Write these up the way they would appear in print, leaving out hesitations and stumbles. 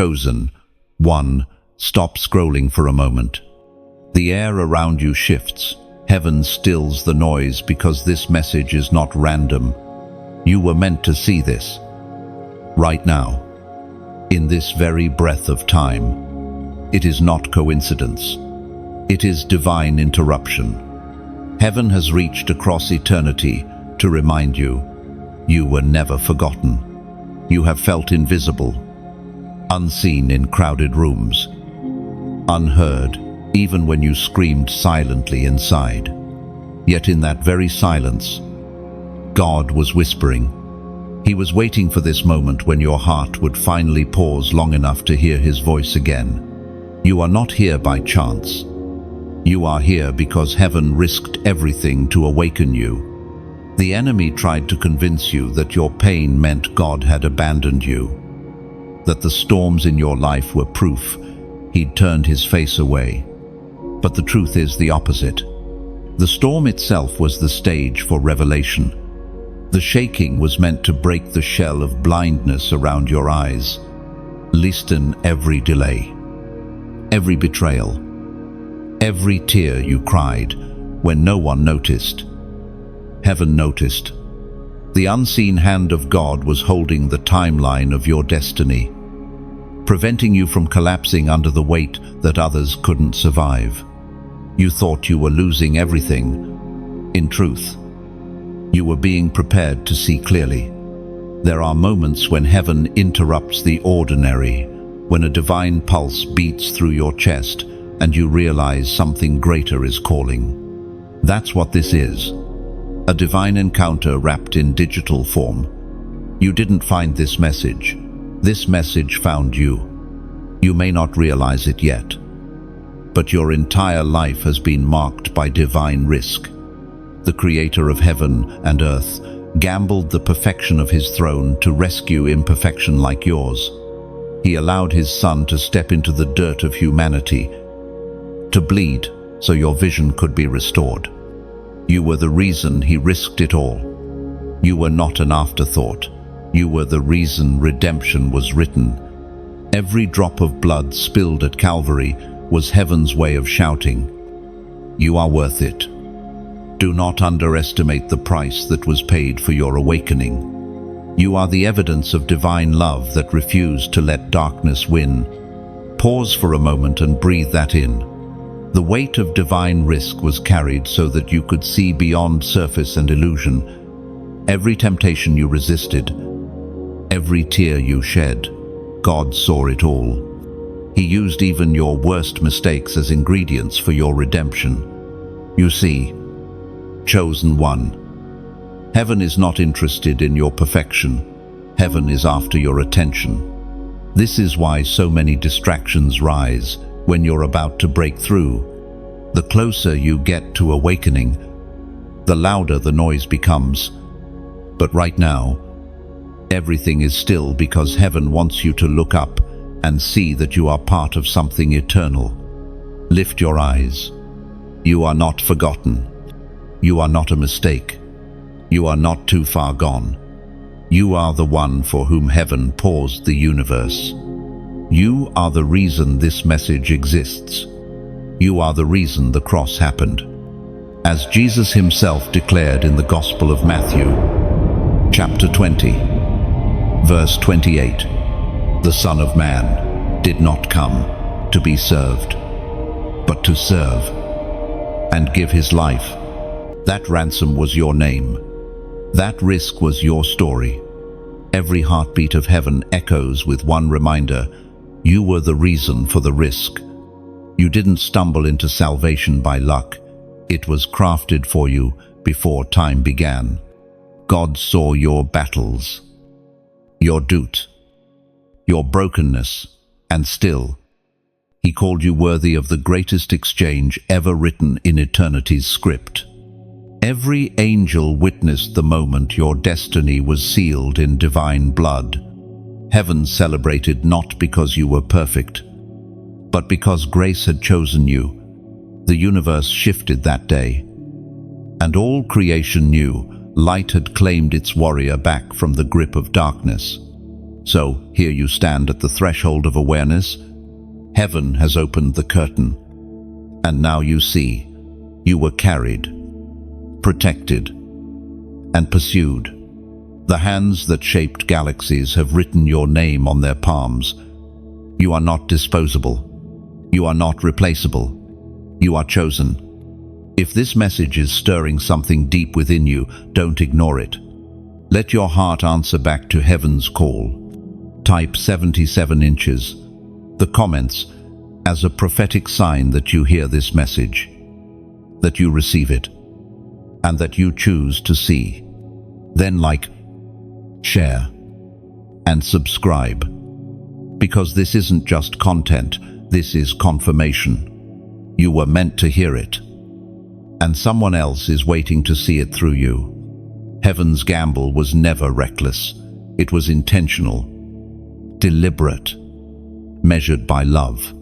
chosen. 1. Stop scrolling for a moment. The air around you shifts. Heaven stills the noise because this message is not random. You were meant to see this. Right now. In this very breath of time. It is not coincidence. It is divine interruption. Heaven has reached across eternity to remind you, you were never forgotten. You have felt invisible, unseen in crowded rooms, unheard even when you screamed silently inside. Yet in that very silence, God was whispering. He was waiting for this moment when your heart would finally pause long enough to hear his voice again. You are not here by chance. You are here because heaven risked everything to awaken you. The enemy tried to convince you that your pain meant God had abandoned you, that the storms in your life were proof he'd turned his face away. But the truth is the opposite. The storm itself was the stage for revelation. The shaking was meant to break the shell of blindness around your eyes. Listen, every delay, every betrayal, every tear you cried when no one noticed. Heaven noticed. The unseen hand of God was holding the timeline of your destiny, preventing you from collapsing under the weight that others couldn't survive. You thought you were losing everything. In truth, you were being prepared to see clearly. There are moments when heaven interrupts the ordinary, when a divine pulse beats through your chest and you realize something greater is calling. That's what this is. A divine encounter wrapped in digital form. You didn't find this message. This message found you. You may not realize it yet, but your entire life has been marked by divine risk. The Creator of heaven and earth gambled the perfection of his throne to rescue imperfection like yours. He allowed his Son to step into the dirt of humanity, to bleed so your vision could be restored. You were the reason he risked it all. You were not an afterthought. You were the reason redemption was written. Every drop of blood spilled at Calvary was heaven's way of shouting, "You are worth it." Do not underestimate the price that was paid for your awakening. You are the evidence of divine love that refused to let darkness win. Pause for a moment and breathe that in. The weight of divine risk was carried so that you could see beyond surface and illusion. Every temptation you resisted, every tear you shed, God saw it all. He used even your worst mistakes as ingredients for your redemption. You see, chosen one, heaven is not interested in your perfection. Heaven is after your attention. This is why so many distractions rise when you're about to break through. The closer you get to awakening, the louder the noise becomes. But right now, everything is still because heaven wants you to look up and see that you are part of something eternal. Lift your eyes. You are not forgotten. You are not a mistake. You are not too far gone. You are the one for whom heaven paused the universe. You are the reason this message exists. You are the reason the cross happened. As Jesus himself declared in the Gospel of Matthew, chapter 20, verse 28, "The Son of Man did not come to be served, but to serve and give his life." That ransom was your name. That risk was your story. Every heartbeat of heaven echoes with one reminder: you were the reason for the risk. You didn't stumble into salvation by luck. It was crafted for you before time began. God saw your battles, your doubts, your brokenness, and still, he called you worthy of the greatest exchange ever written in eternity's script. Every angel witnessed the moment your destiny was sealed in divine blood. Heaven celebrated not because you were perfect, but because grace had chosen you. The universe shifted that day, and all creation knew light had claimed its warrior back from the grip of darkness. So, here you stand at the threshold of awareness. Heaven has opened the curtain. And now you see, you were carried, protected, and pursued. The hands that shaped galaxies have written your name on their palms. You are not disposable. You are not replaceable. You are chosen. If this message is stirring something deep within you, don't ignore it. Let your heart answer back to heaven's call. Type 77 inches, the comments, as a prophetic sign that you hear this message, that you receive it, and that you choose to see. Then like, share, and subscribe. Because this isn't just content, this is confirmation. You were meant to hear it, and someone else is waiting to see it through you. Heaven's gamble was never reckless. It was intentional, deliberate, measured by love.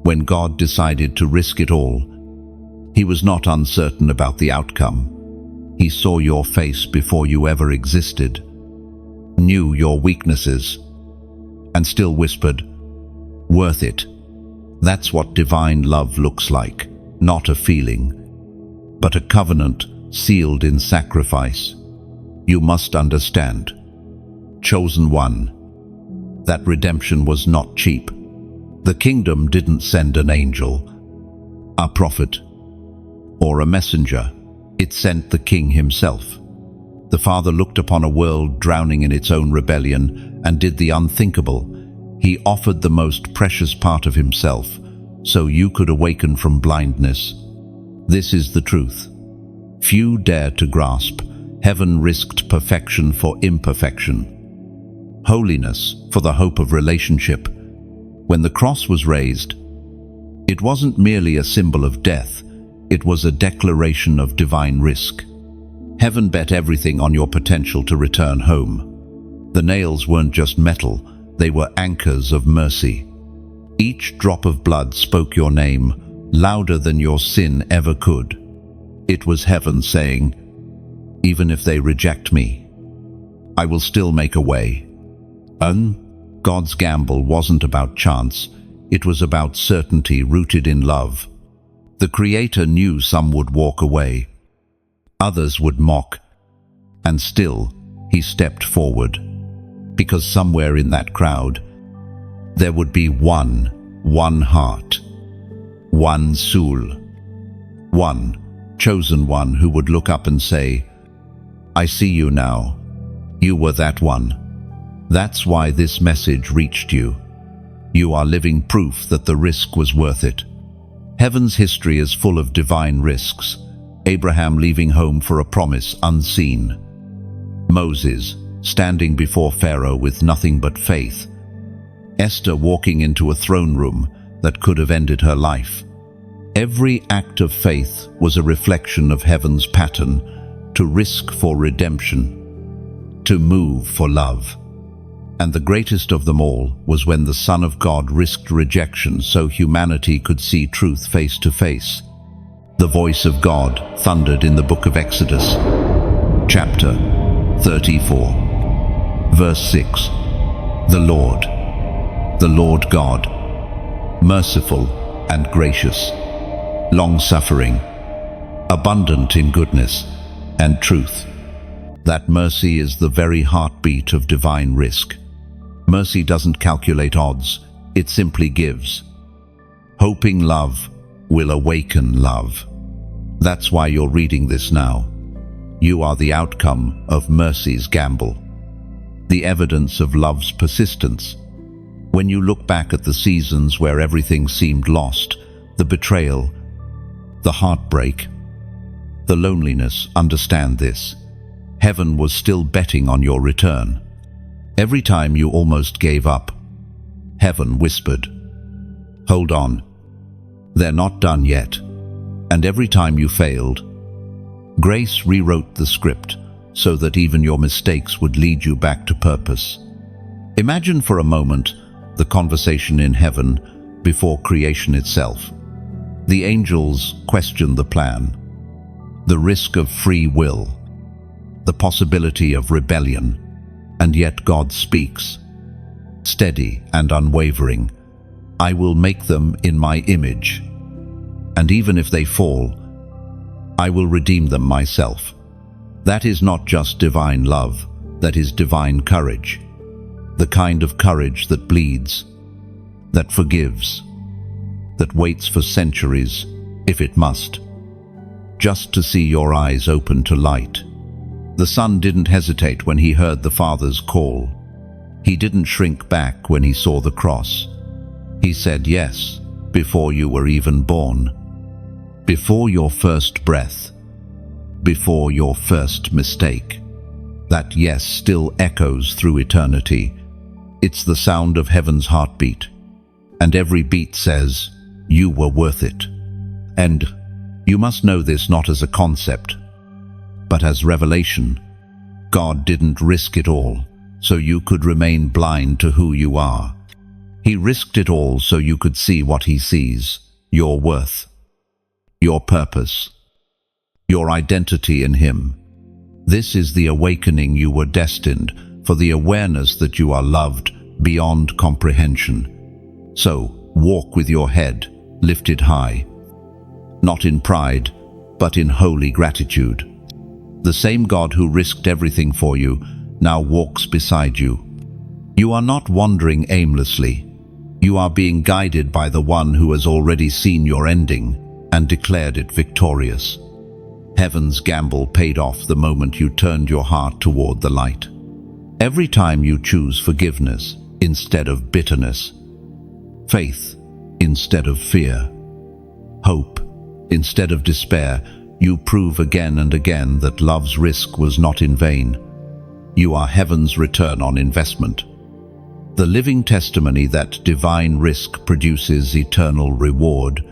When God decided to risk it all, He was not uncertain about the outcome. He saw your face before you ever existed, knew your weaknesses, and still whispered, "Worth it." That's what divine love looks like, not a feeling, but a covenant sealed in sacrifice. You must understand, chosen one, that redemption was not cheap. The kingdom didn't send an angel, a prophet, or a messenger. It sent the King himself. The Father looked upon a world drowning in its own rebellion and did the unthinkable. He offered the most precious part of himself so you could awaken from blindness. This is the truth. Few dare to grasp. Heaven risked perfection for imperfection, holiness for the hope of relationship. When the cross was raised, it wasn't merely a symbol of death, it was a declaration of divine risk. Heaven bet everything on your potential to return home. The nails weren't just metal, they were anchors of mercy. Each drop of blood spoke your name, louder than your sin ever could. It was heaven saying, "Even if they reject me, I will still make a way." God's gamble wasn't about chance, it was about certainty rooted in love. The Creator knew some would walk away, others would mock, and still He stepped forward. Because somewhere in that crowd, there would be one heart, one soul, one chosen one who would look up and say, "I see you now. You were that one." That's why this message reached you. You are living proof that the risk was worth it. Heaven's history is full of divine risks. Abraham leaving home for a promise unseen. Moses standing before Pharaoh with nothing but faith. Esther walking into a throne room that could have ended her life. Every act of faith was a reflection of heaven's pattern, to risk for redemption, to move for love. And the greatest of them all was when the Son of God risked rejection so humanity could see truth face to face. The voice of God thundered in the book of Exodus, chapter 34, verse 6. The Lord God, merciful and gracious, long-suffering, abundant in goodness and truth. That mercy is the very heartbeat of divine risk. Mercy doesn't calculate odds, it simply gives. Hoping love will awaken love. That's why you're reading this now. You are the outcome of mercy's gamble, the evidence of love's persistence. When you look back at the seasons where everything seemed lost, the betrayal, the heartbreak, the loneliness, understand this. Heaven was still betting on your return. Every time you almost gave up, heaven whispered, "Hold on, they're not done yet." And every time you failed, grace rewrote the script so that even your mistakes would lead you back to purpose. Imagine for a moment the conversation in heaven before creation itself. The angels questioned the plan, the risk of free will, the possibility of rebellion, and yet God speaks. steady and unwavering. I will make them in my image, and even if they fall, I will redeem them myself. That is not just divine love, that is divine courage. The kind of courage that bleeds, that forgives, that waits for centuries, if it must, just to see your eyes open to light. The Son didn't hesitate when he heard the Father's call. He didn't shrink back when he saw the cross. He said yes, before you were even born, before your first breath, before your first mistake. That yes still echoes through eternity. It's the sound of heaven's heartbeat, and every beat says, you were worth it. And you must know this not as a concept, but as revelation. God didn't risk it all so you could remain blind to who you are. He risked it all so you could see what he sees, your worth, your purpose, your identity in him. This is the awakening you were destined for, the awareness that you are loved beyond comprehension. So, walk with your head lifted high, not in pride, but in holy gratitude. The same God who risked everything for you now walks beside you. You are not wandering aimlessly. You are being guided by the one who has already seen your ending and declared it victorious. Heaven's gamble paid off the moment you turned your heart toward the light. Every time you choose forgiveness instead of bitterness, faith instead of fear, hope instead of despair, you prove again and again that love's risk was not in vain. You are heaven's return on investment, the living testimony that divine risk produces eternal reward.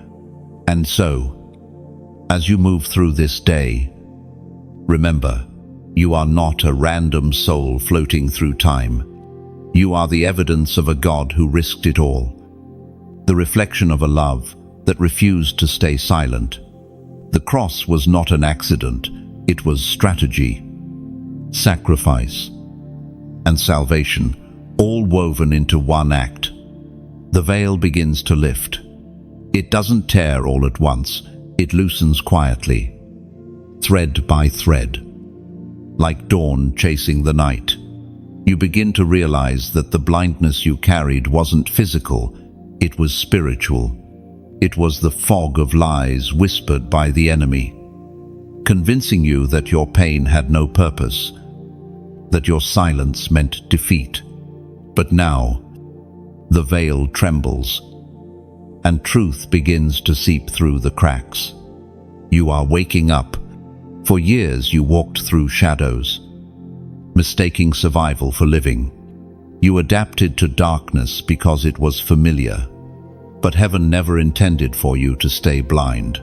And so, as you move through this day, remember, you are not a random soul floating through time. You are the evidence of a God who risked it all, the reflection of a love that refused to stay silent. The cross was not an accident, it was strategy, sacrifice, and salvation, all woven into one act. The veil begins to lift. It doesn't tear all at once, it loosens quietly, thread by thread. Like dawn chasing the night, you begin to realize that the blindness you carried wasn't physical, it was spiritual. It was the fog of lies whispered by the enemy, convincing you that your pain had no purpose, that your silence meant defeat. But now, the veil trembles, and truth begins to seep through the cracks. You are waking up. For years you walked through shadows, mistaking survival for living. You adapted to darkness because it was familiar. But heaven never intended for you to stay blind.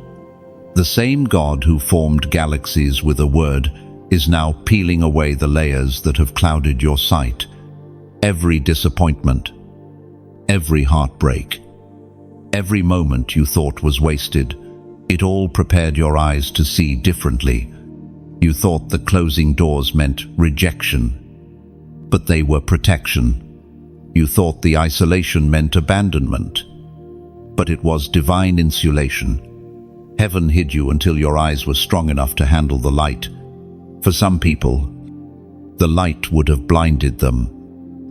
The same God who formed galaxies with a word is now peeling away the layers that have clouded your sight. Every disappointment, every heartbreak, every moment you thought was wasted, it all prepared your eyes to see differently. You thought the closing doors meant rejection, but they were protection. You thought the isolation meant abandonment, but it was divine insulation. Heaven hid you until your eyes were strong enough to handle the light. For some people, the light would have blinded them,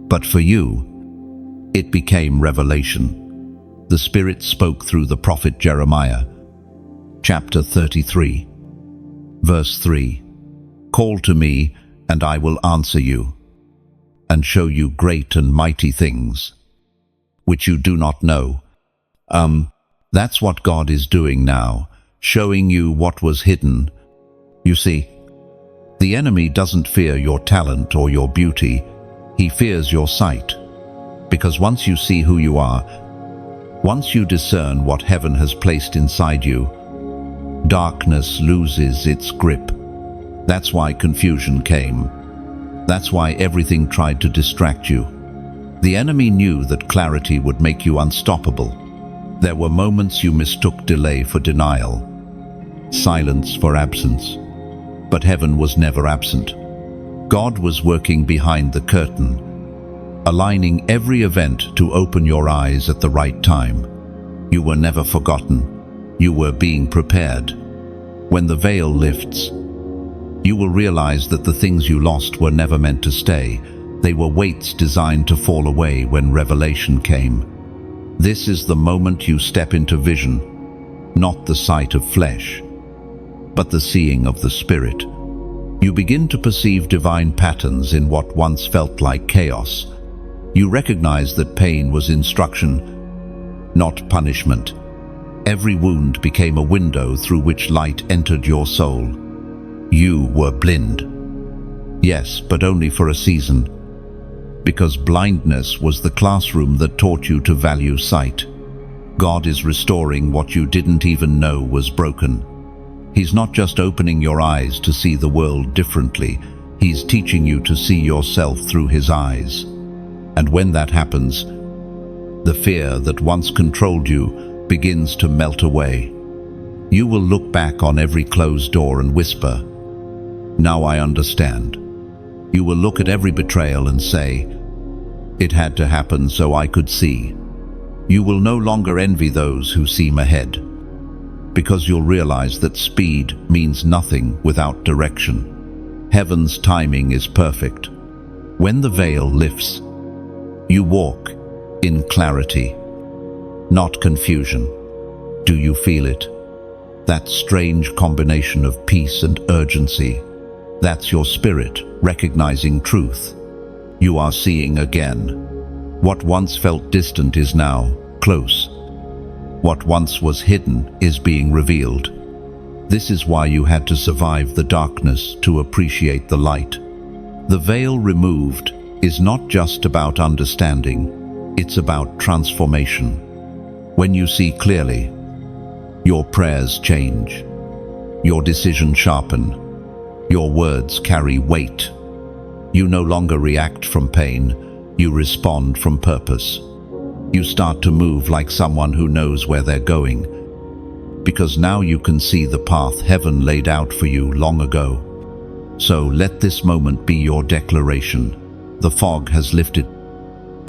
but for you, it became revelation. The Spirit spoke through the prophet Jeremiah, chapter 33, verse 3. Call to me, and I will answer you, and show you great and mighty things, which you do not know. That's what God is doing now, showing you what was hidden. You see, the enemy doesn't fear your talent or your beauty, he fears your sight. Because once you see who you are, once you discern what heaven has placed inside you, darkness loses its grip. That's why confusion came. That's why everything tried to distract you. The enemy knew that clarity would make you unstoppable. There were moments you mistook delay for denial, silence for absence. But heaven was never absent. God was working behind the curtain, aligning every event to open your eyes at the right time. You were never forgotten. You were being prepared. When the veil lifts, you will realize that the things you lost were never meant to stay. They were weights designed to fall away when revelation came. This is the moment you step into vision, not the sight of flesh, but the seeing of the Spirit. You begin to perceive divine patterns in what once felt like chaos. You recognize that pain was instruction, not punishment. Every wound became a window through which light entered your soul. You were blind. Yes, but only for a season. Because blindness was the classroom that taught you to value sight. God is restoring what you didn't even know was broken. He's not just opening your eyes to see the world differently. He's teaching you to see yourself through His eyes. And when that happens, the fear that once controlled you begins to melt away. You will look back on every closed door and whisper, "Now I understand." You will look at every betrayal and say, "It had to happen so I could see." You will no longer envy those who seem ahead, because you'll realize that speed means nothing without direction. Heaven's timing is perfect. When the veil lifts, you walk in clarity, not confusion. Do you feel it? That strange combination of peace and urgency. That's your spirit recognizing truth. You are seeing again. What once felt distant is now close. What once was hidden is being revealed. This is why you had to survive the darkness to appreciate the light. The veil removed is not just about understanding, it's about transformation. When you see clearly, your prayers change, your decisions sharpen, your words carry weight. You no longer react from pain, you respond from purpose. You start to move like someone who knows where they're going, because now you can see the path heaven laid out for you long ago. So let this moment be your declaration. The fog has lifted,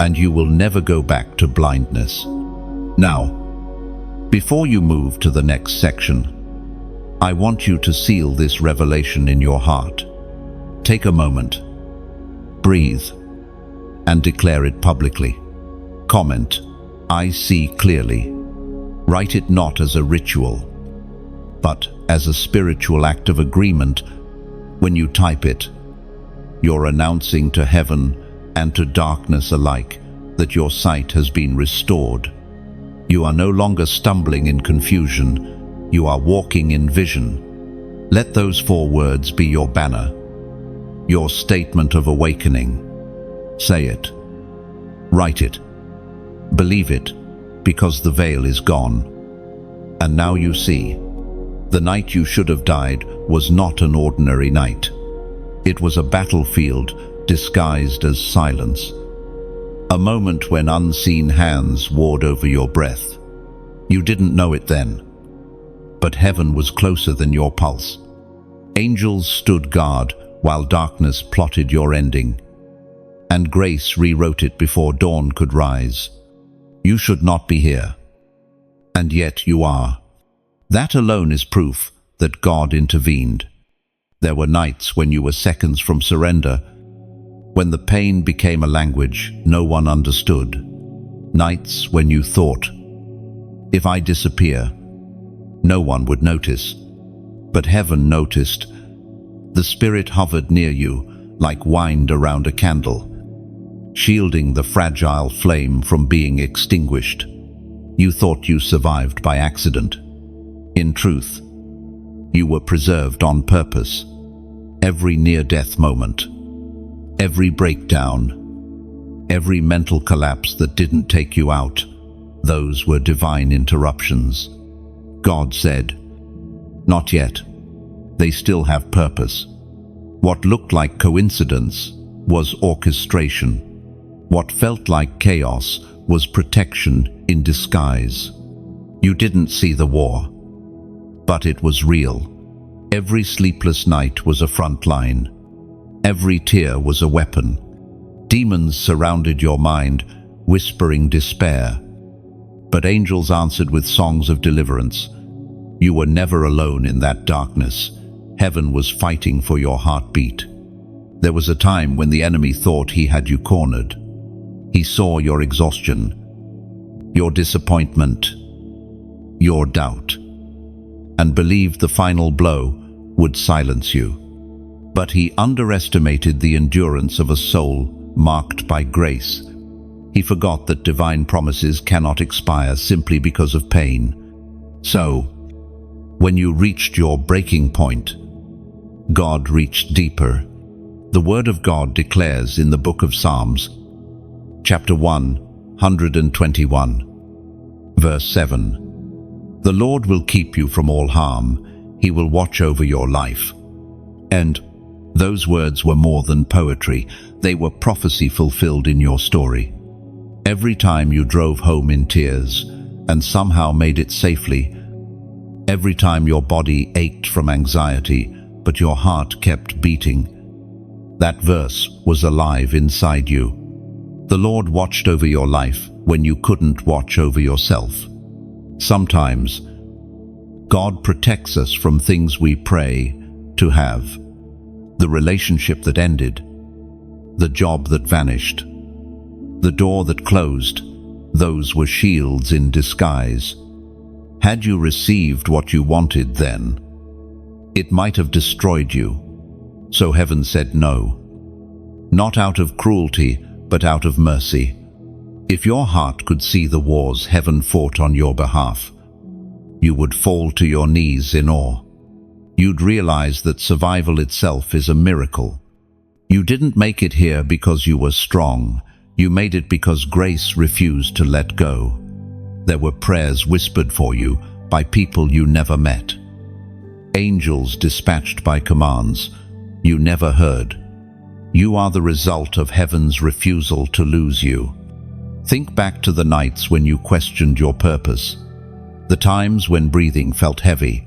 and you will never go back to blindness. Now, before you move to the next section, I want you to seal this revelation in your heart. Take a moment, breathe, and declare it publicly. Comment, "I see clearly." Write it not as a ritual, but as a spiritual act of agreement. When you type it, you're announcing to heaven and to darkness alike that your sight has been restored. You are no longer stumbling in confusion, you are walking in vision. Let those 4 words be your banner, your statement of awakening. Say it, write it, believe it, because the veil is gone. And now you see, the night you should have died was not an ordinary night. It was a battlefield disguised as silence. A moment when unseen hands warred over your breath. You didn't know it then, but heaven was closer than your pulse. Angels stood guard while darkness plotted your ending, and grace rewrote it before dawn could rise. You should not be here, and yet you are. That alone is proof that God intervened. There were nights when you were seconds from surrender, when the pain became a language no one understood. Nights when you thought, "If I disappear, no one would notice." But heaven noticed. The Spirit hovered near you like wind around a candle, shielding the fragile flame from being extinguished. You thought you survived by accident. In truth, you were preserved on purpose. Every near-death moment, every breakdown, every mental collapse that didn't take you out, those were divine interruptions. God said, "Not yet. They still have purpose." What looked like coincidence was orchestration. What felt like chaos was protection in disguise. You didn't see the war, but it was real. Every sleepless night was a front line. Every tear was a weapon. Demons surrounded your mind, whispering despair. But angels answered with songs of deliverance. You were never alone in that darkness. Heaven was fighting for your heartbeat. There was a time when the enemy thought he had you cornered. He saw your exhaustion, your disappointment, your doubt, and believed the final blow would silence you. But he underestimated the endurance of a soul marked by grace. He forgot that divine promises cannot expire simply because of pain. So, when you reached your breaking point, God reached deeper. The Word of God declares in the book of Psalms, chapter 121, verse 7, "The Lord will keep you from all harm. He will watch over your life." And those words were more than poetry. They were prophecy fulfilled in your story. Every time you drove home in tears and somehow made it safely, every time your body ached from anxiety but your heart kept beating, that verse was alive inside you. The Lord watched over your life when you couldn't watch over yourself. Sometimes, God protects us from things we pray to have. The relationship that ended, the job that vanished, the door that closed, those were shields in disguise. Had you received what you wanted then, it might have destroyed you. So heaven said no. Not out of cruelty, but out of mercy. If your heart could see the wars heaven fought on your behalf, you would fall to your knees in awe. You'd realize that survival itself is a miracle. You didn't make it here because you were strong. You made it because grace refused to let go. There were prayers whispered for you by people you never met. Angels dispatched by commands you never heard. You are the result of heaven's refusal to lose you. Think back to the nights when you questioned your purpose, the times when breathing felt heavy,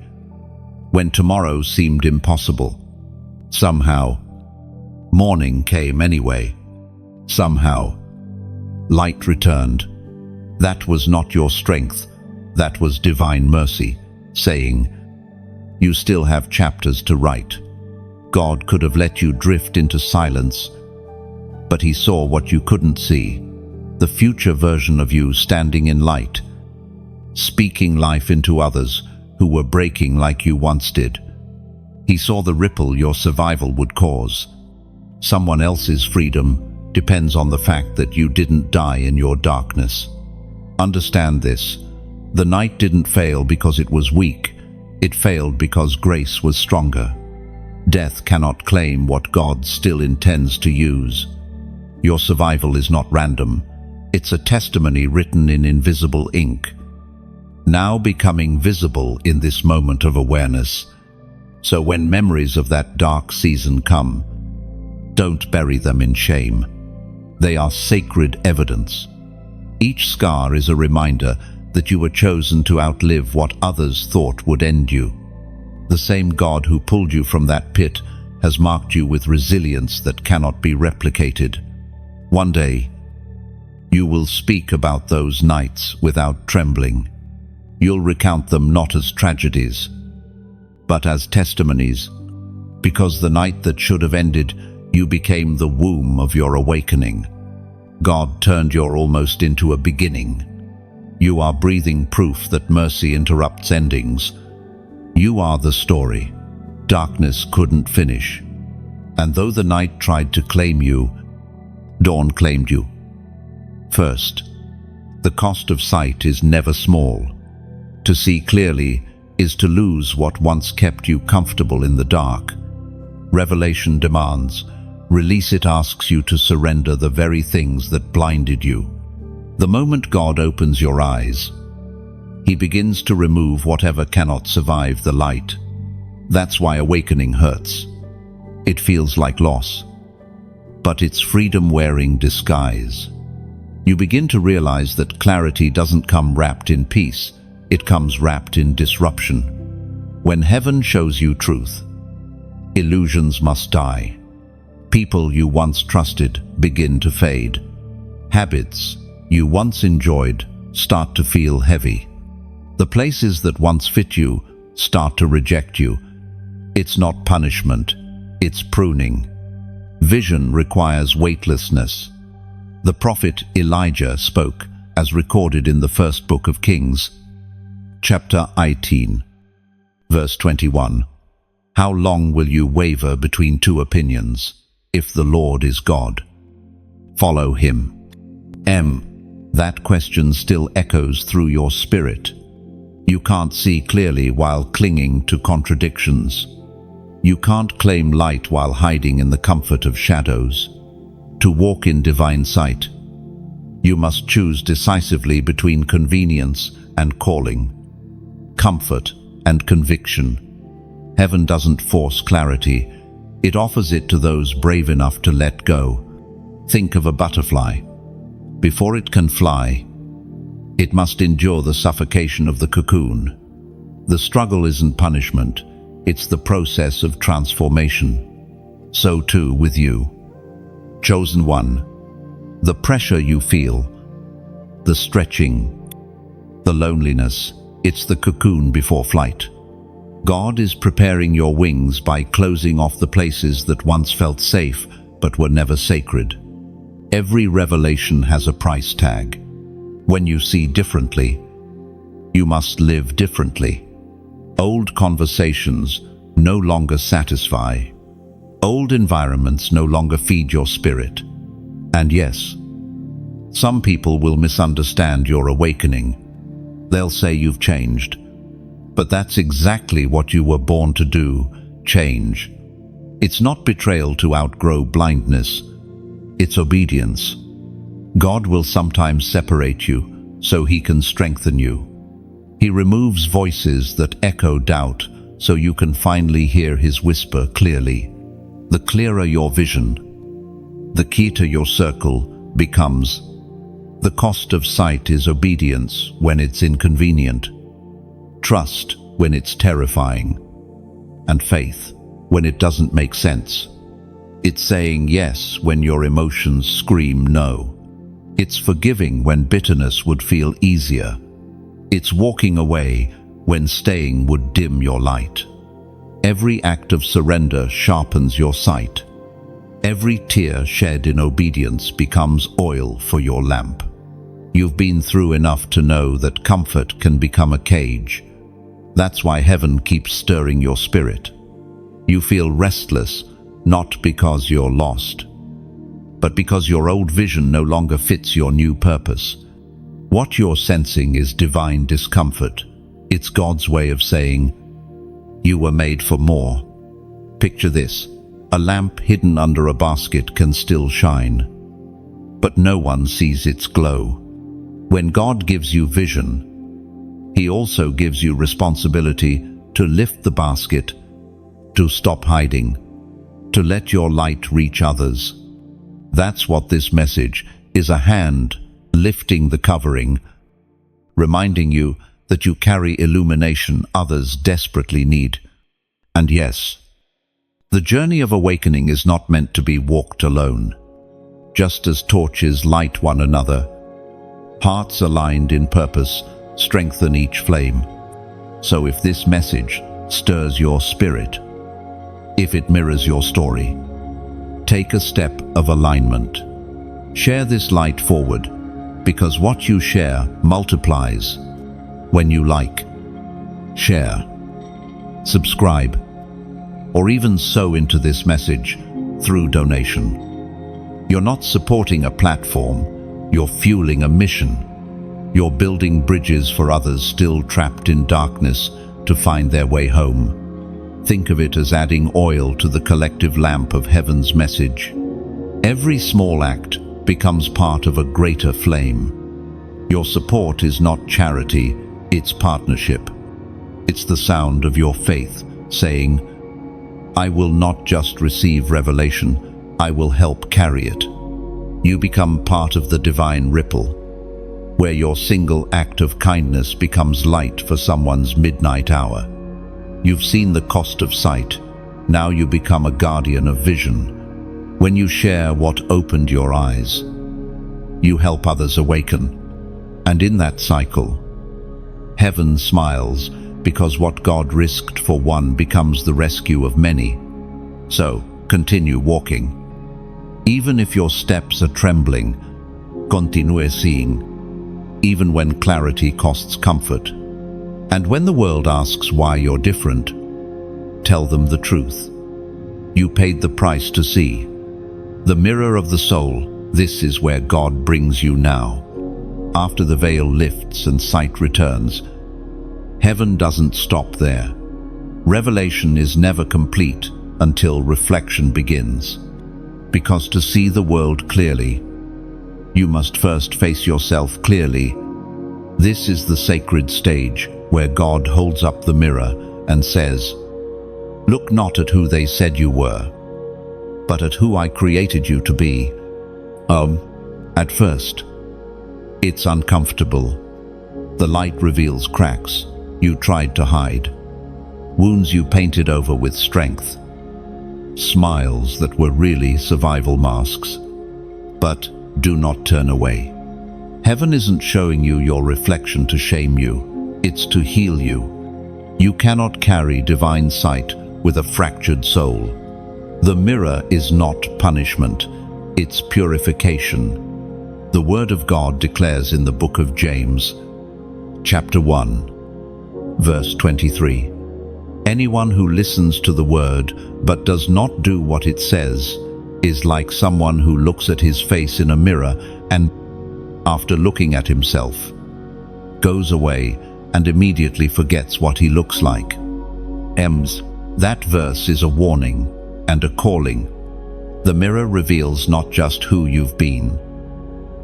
when tomorrow seemed impossible. Somehow, morning came anyway. Somehow, light returned. That was not your strength, that was divine mercy, saying, "You still have chapters to write." God could have let you drift into silence, but He saw what you couldn't see, the future version of you standing in light, speaking life into others who were breaking like you once did. He saw the ripple your survival would cause. Someone else's freedom depends on the fact that you didn't die in your darkness. Understand this. The night didn't fail because it was weak. It failed because grace was stronger. Death cannot claim what God still intends to use. Your survival is not random. It's a testimony written in invisible ink, now becoming visible in this moment of awareness. So when memories of that dark season come, don't bury them in shame. They are sacred evidence. Each scar is a reminder that you were chosen to outlive what others thought would end you. The same God who pulled you from that pit has marked you with resilience that cannot be replicated. One day, you will speak about those nights without trembling. You'll recount them not as tragedies, but as testimonies, because the night that should have ended, you became the womb of your awakening. God turned your almost into a beginning. You are breathing proof that mercy interrupts endings. You are the story. Darkness couldn't finish. And though the night tried to claim you, dawn claimed you. First, the cost of sight is never small. To see clearly is to lose what once kept you comfortable in the dark. Revelation demands, release it asks you to surrender the very things that blinded you. The moment God opens your eyes, He begins to remove whatever cannot survive the light. That's why awakening hurts. It feels like loss, but it's freedom wearing disguise. You begin to realize that clarity doesn't come wrapped in peace, it comes wrapped in disruption. When heaven shows you truth, illusions must die. People you once trusted begin to fade. Habits you once enjoyed start to feel heavy. The places that once fit you start to reject you. It's not punishment, it's pruning. Vision requires weightlessness. The prophet Elijah spoke, as recorded in the first book of Kings, chapter 18, verse 21. How long will you waver between two opinions? If the Lord is God, follow him. That question still echoes through your spirit. You can't see clearly while clinging to contradictions. You can't claim light while hiding in the comfort of shadows. To walk in divine sight, you must choose decisively between convenience and calling, comfort and conviction. Heaven doesn't force clarity. It offers it to those brave enough to let go. Think of a butterfly. Before it can fly, it must endure the suffocation of the cocoon. The struggle isn't punishment, it's the process of transformation. So too with you. Chosen one, the pressure you feel, the stretching, the loneliness, it's the cocoon before flight. God is preparing your wings by closing off the places that once felt safe but were never sacred. Every revelation has a price tag. When you see differently, you must live differently. Old conversations no longer satisfy. Old environments no longer feed your spirit. And yes, some people will misunderstand your awakening. They'll say you've changed. But that's exactly what you were born to do, change. It's not betrayal to outgrow blindness. It's obedience. God will sometimes separate you so he can strengthen you. He removes voices that echo doubt so you can finally hear his whisper clearly. The clearer your vision, the key to your circle becomes. The cost of sight is obedience when it's inconvenient, trust when it's terrifying, and faith when it doesn't make sense. It's saying yes when your emotions scream no. It's forgiving when bitterness would feel easier. It's walking away when staying would dim your light. Every act of surrender sharpens your sight. Every tear shed in obedience becomes oil for your lamp. You've been through enough to know that comfort can become a cage. That's why heaven keeps stirring your spirit. You feel restless, not because you're lost, but because your old vision no longer fits your new purpose. What you're sensing is divine discomfort. It's God's way of saying, you were made for more. Picture this: a lamp hidden under a basket can still shine, but no one sees its glow. When God gives you vision, he also gives you responsibility to lift the basket, to stop hiding, to let your light reach others. That's what this message is, a hand lifting the covering, reminding you that you carry illumination others desperately need. And yes, the journey of awakening is not meant to be walked alone. Just as torches light one another, hearts aligned in purpose strengthen each flame. So if this message stirs your spirit, if it mirrors your story, take a step of alignment. Share this light forward, because what you share multiplies. When you like, share, subscribe, or even sow into this message through donation, you're not supporting a platform, you're fueling a mission. You're building bridges for others still trapped in darkness to find their way home. Think of it as adding oil to the collective lamp of heaven's message. Every small act becomes part of a greater flame. Your support is not charity, it's partnership. It's the sound of your faith saying, I will not just receive revelation, I will help carry it. You become part of the divine ripple, where your single act of kindness becomes light for someone's midnight hour. You've seen the cost of sight. Now you become a guardian of vision. When you share what opened your eyes, you help others awaken. And in that cycle, heaven smiles because what God risked for one becomes the rescue of many. So, continue walking. Even if your steps are trembling, continue seeing, even when clarity costs comfort. And when the world asks why you're different, tell them the truth. You paid the price to see. The mirror of the soul, this is where God brings you now. After the veil lifts and sight returns, heaven doesn't stop there. Revelation is never complete until reflection begins. Because to see the world clearly, you must first face yourself clearly. This is the sacred stage where God holds up the mirror and says, "Look not at who they said you were, but at who I created you to be." At first, it's uncomfortable. The light reveals cracks you tried to hide, wounds you painted over with strength, smiles that were really survival masks. But do not turn away. Heaven isn't showing you your reflection to shame you, it's to heal you. You cannot carry divine sight with a fractured soul. The mirror is not punishment, it's purification. The Word of God declares in the book of James, chapter 1, verse 23, "Anyone who listens to the word but does not do what it says is like someone who looks at his face in a mirror and, after looking at himself, goes away and immediately forgets what he looks like." That verse is a warning and a calling. The mirror reveals not just who you've been,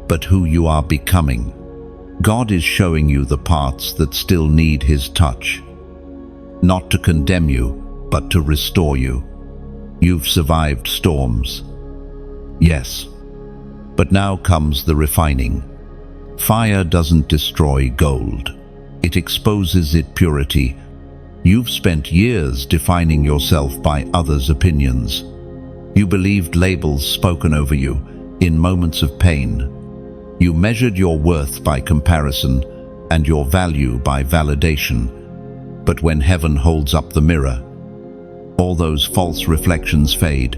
but who you are becoming. God is showing you the parts that still need His touch, not to condemn you, but to restore you. You've survived storms, yes, but now comes the refining. Fire doesn't destroy gold, it exposes its purity. You've spent years defining yourself by others' opinions. You believed labels spoken over you in moments of pain. You measured your worth by comparison and your value by validation. But when heaven holds up the mirror, all those false reflections fade.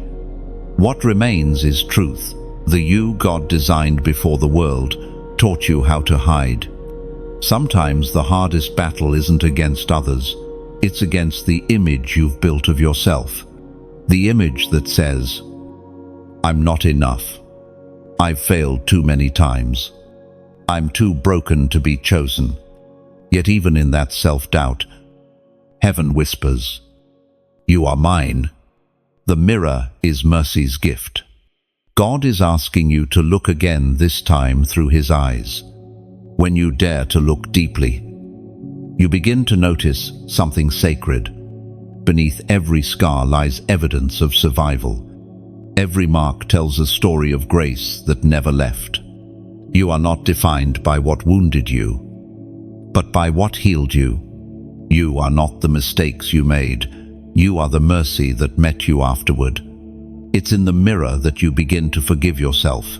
What remains is truth. The you God designed before the world taught you how to hide. Sometimes the hardest battle isn't against others, it's against the image you've built of yourself. The image that says, "I'm not enough. I've failed too many times. I'm too broken to be chosen." Yet even in that self-doubt, heaven whispers, "You are mine." The mirror is mercy's gift. God is asking you to look again, this time through His eyes. When you dare to look deeply, you begin to notice something sacred. Beneath every scar lies evidence of survival. Every mark tells a story of grace that never left. You are not defined by what wounded you, but by what healed you. You are not the mistakes you made. You are the mercy that met you afterward. It's in the mirror that you begin to forgive yourself.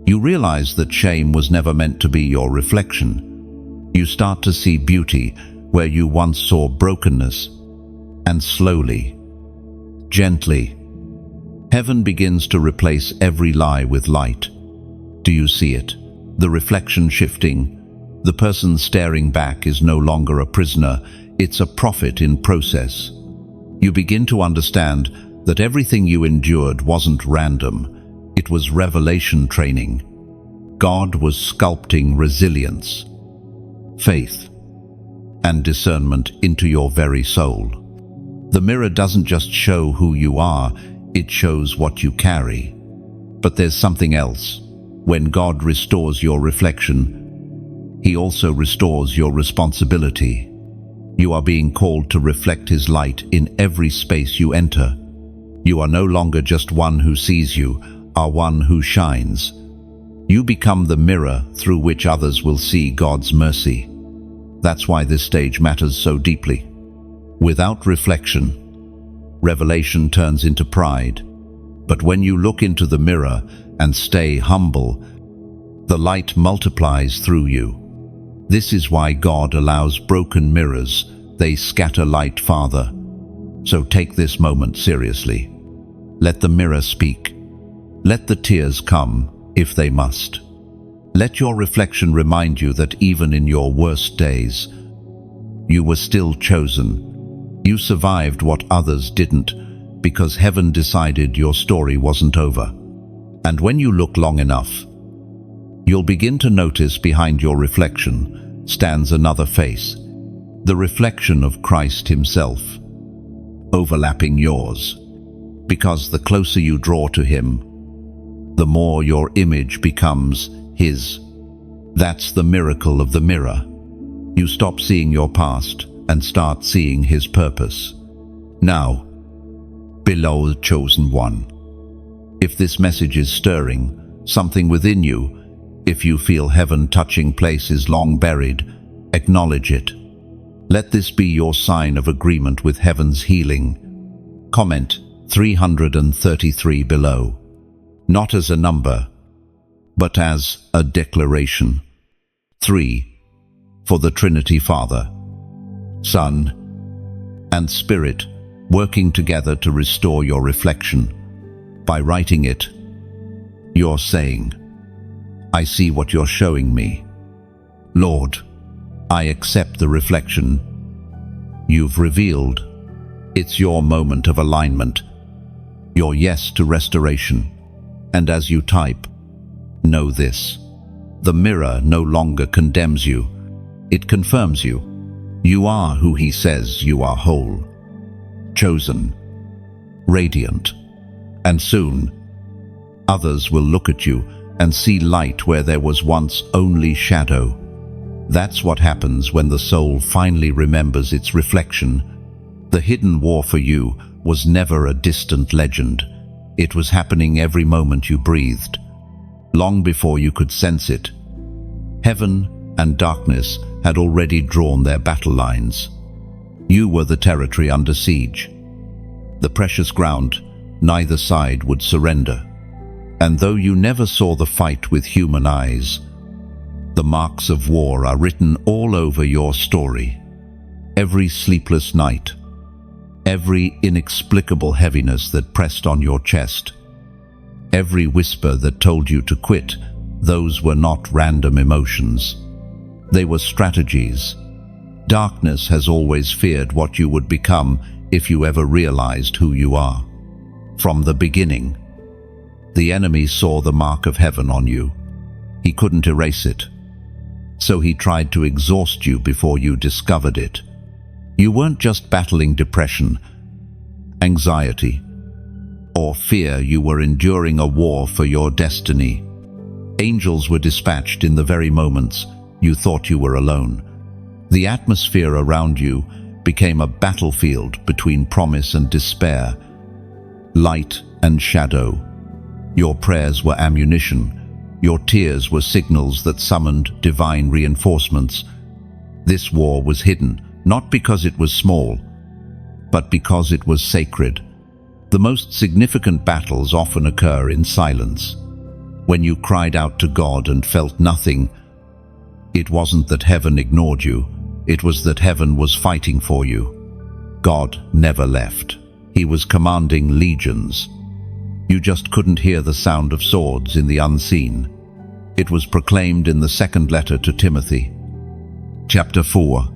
You realize that shame was never meant to be your reflection. You start to see beauty where you once saw brokenness, and slowly, gently, heaven begins to replace every lie with light. Do you see it? The reflection shifting. The person staring back is no longer a prisoner, it's a prophet in process. You begin to understand that everything you endured wasn't random, it was revelation training. God was sculpting resilience, faith, and discernment into your very soul. The mirror doesn't just show who you are, it shows what you carry. But there's something else. When God restores your reflection, He also restores your responsibility. You are being called to reflect His light in every space you enter. You are no longer just one who sees you, are one who shines. You become the mirror through which others will see God's mercy. That's why this stage matters so deeply. Without reflection, revelation turns into pride. But when you look into the mirror and stay humble, the light multiplies through you. This is why God allows broken mirrors. They scatter light farther. So take this moment seriously. Let the mirror speak. Let the tears come, if they must. Let your reflection remind you that even in your worst days, you were still chosen. You survived what others didn't, because heaven decided your story wasn't over. And when you look long enough, you'll begin to notice behind your reflection stands another face, the reflection of Christ himself, overlapping yours. Because the closer you draw to him, the more your image becomes his. That's the miracle of the mirror. You stop seeing your past and start seeing his purpose. Now, beloved chosen one, if this message is stirring something within you, if you feel heaven touching places long buried, acknowledge it. Let this be your sign of agreement with heaven's healing. Comment 333 below. Not as a number, but as a declaration. 3. For the Trinity Father, Son, and Spirit working together to restore your reflection. By writing it, you're saying, I see what you're showing me. Lord, I accept the reflection you've revealed. It's your moment of alignment, your yes to restoration. And as you type, know this: the mirror no longer condemns you, it confirms you. You are who he says you are: whole, chosen, radiant. And soon, others will look at you and see light where there was once only shadow. That's what happens when the soul finally remembers its reflection. The hidden war for you was never a distant legend. It was happening every moment you breathed, long before you could sense it. Heaven and darkness had already drawn their battle lines. You were the territory under siege, the precious ground neither side would surrender. And though you never saw the fight with human eyes, the marks of war are written all over your story. Every sleepless night, every inexplicable heaviness that pressed on your chest, every whisper that told you to quit, those were not random emotions. They were strategies. Darkness has always feared what you would become if you ever realized who you are. From the beginning, the enemy saw the mark of heaven on you. He couldn't erase it, so he tried to exhaust you before you discovered it. You weren't just battling depression, anxiety, or fear. You were enduring a war for your destiny. Angels were dispatched in the very moments you thought you were alone. The atmosphere around you became a battlefield between promise and despair, light and shadow. Your prayers were ammunition. Your tears were signals that summoned divine reinforcements. This war was hidden, not because it was small, but because it was sacred. The most significant battles often occur in silence. When you cried out to God and felt nothing, it wasn't that heaven ignored you, it was that heaven was fighting for you. God never left. He was commanding legions. You just couldn't hear the sound of swords in the unseen. It was proclaimed in the second letter to Timothy, chapter 4,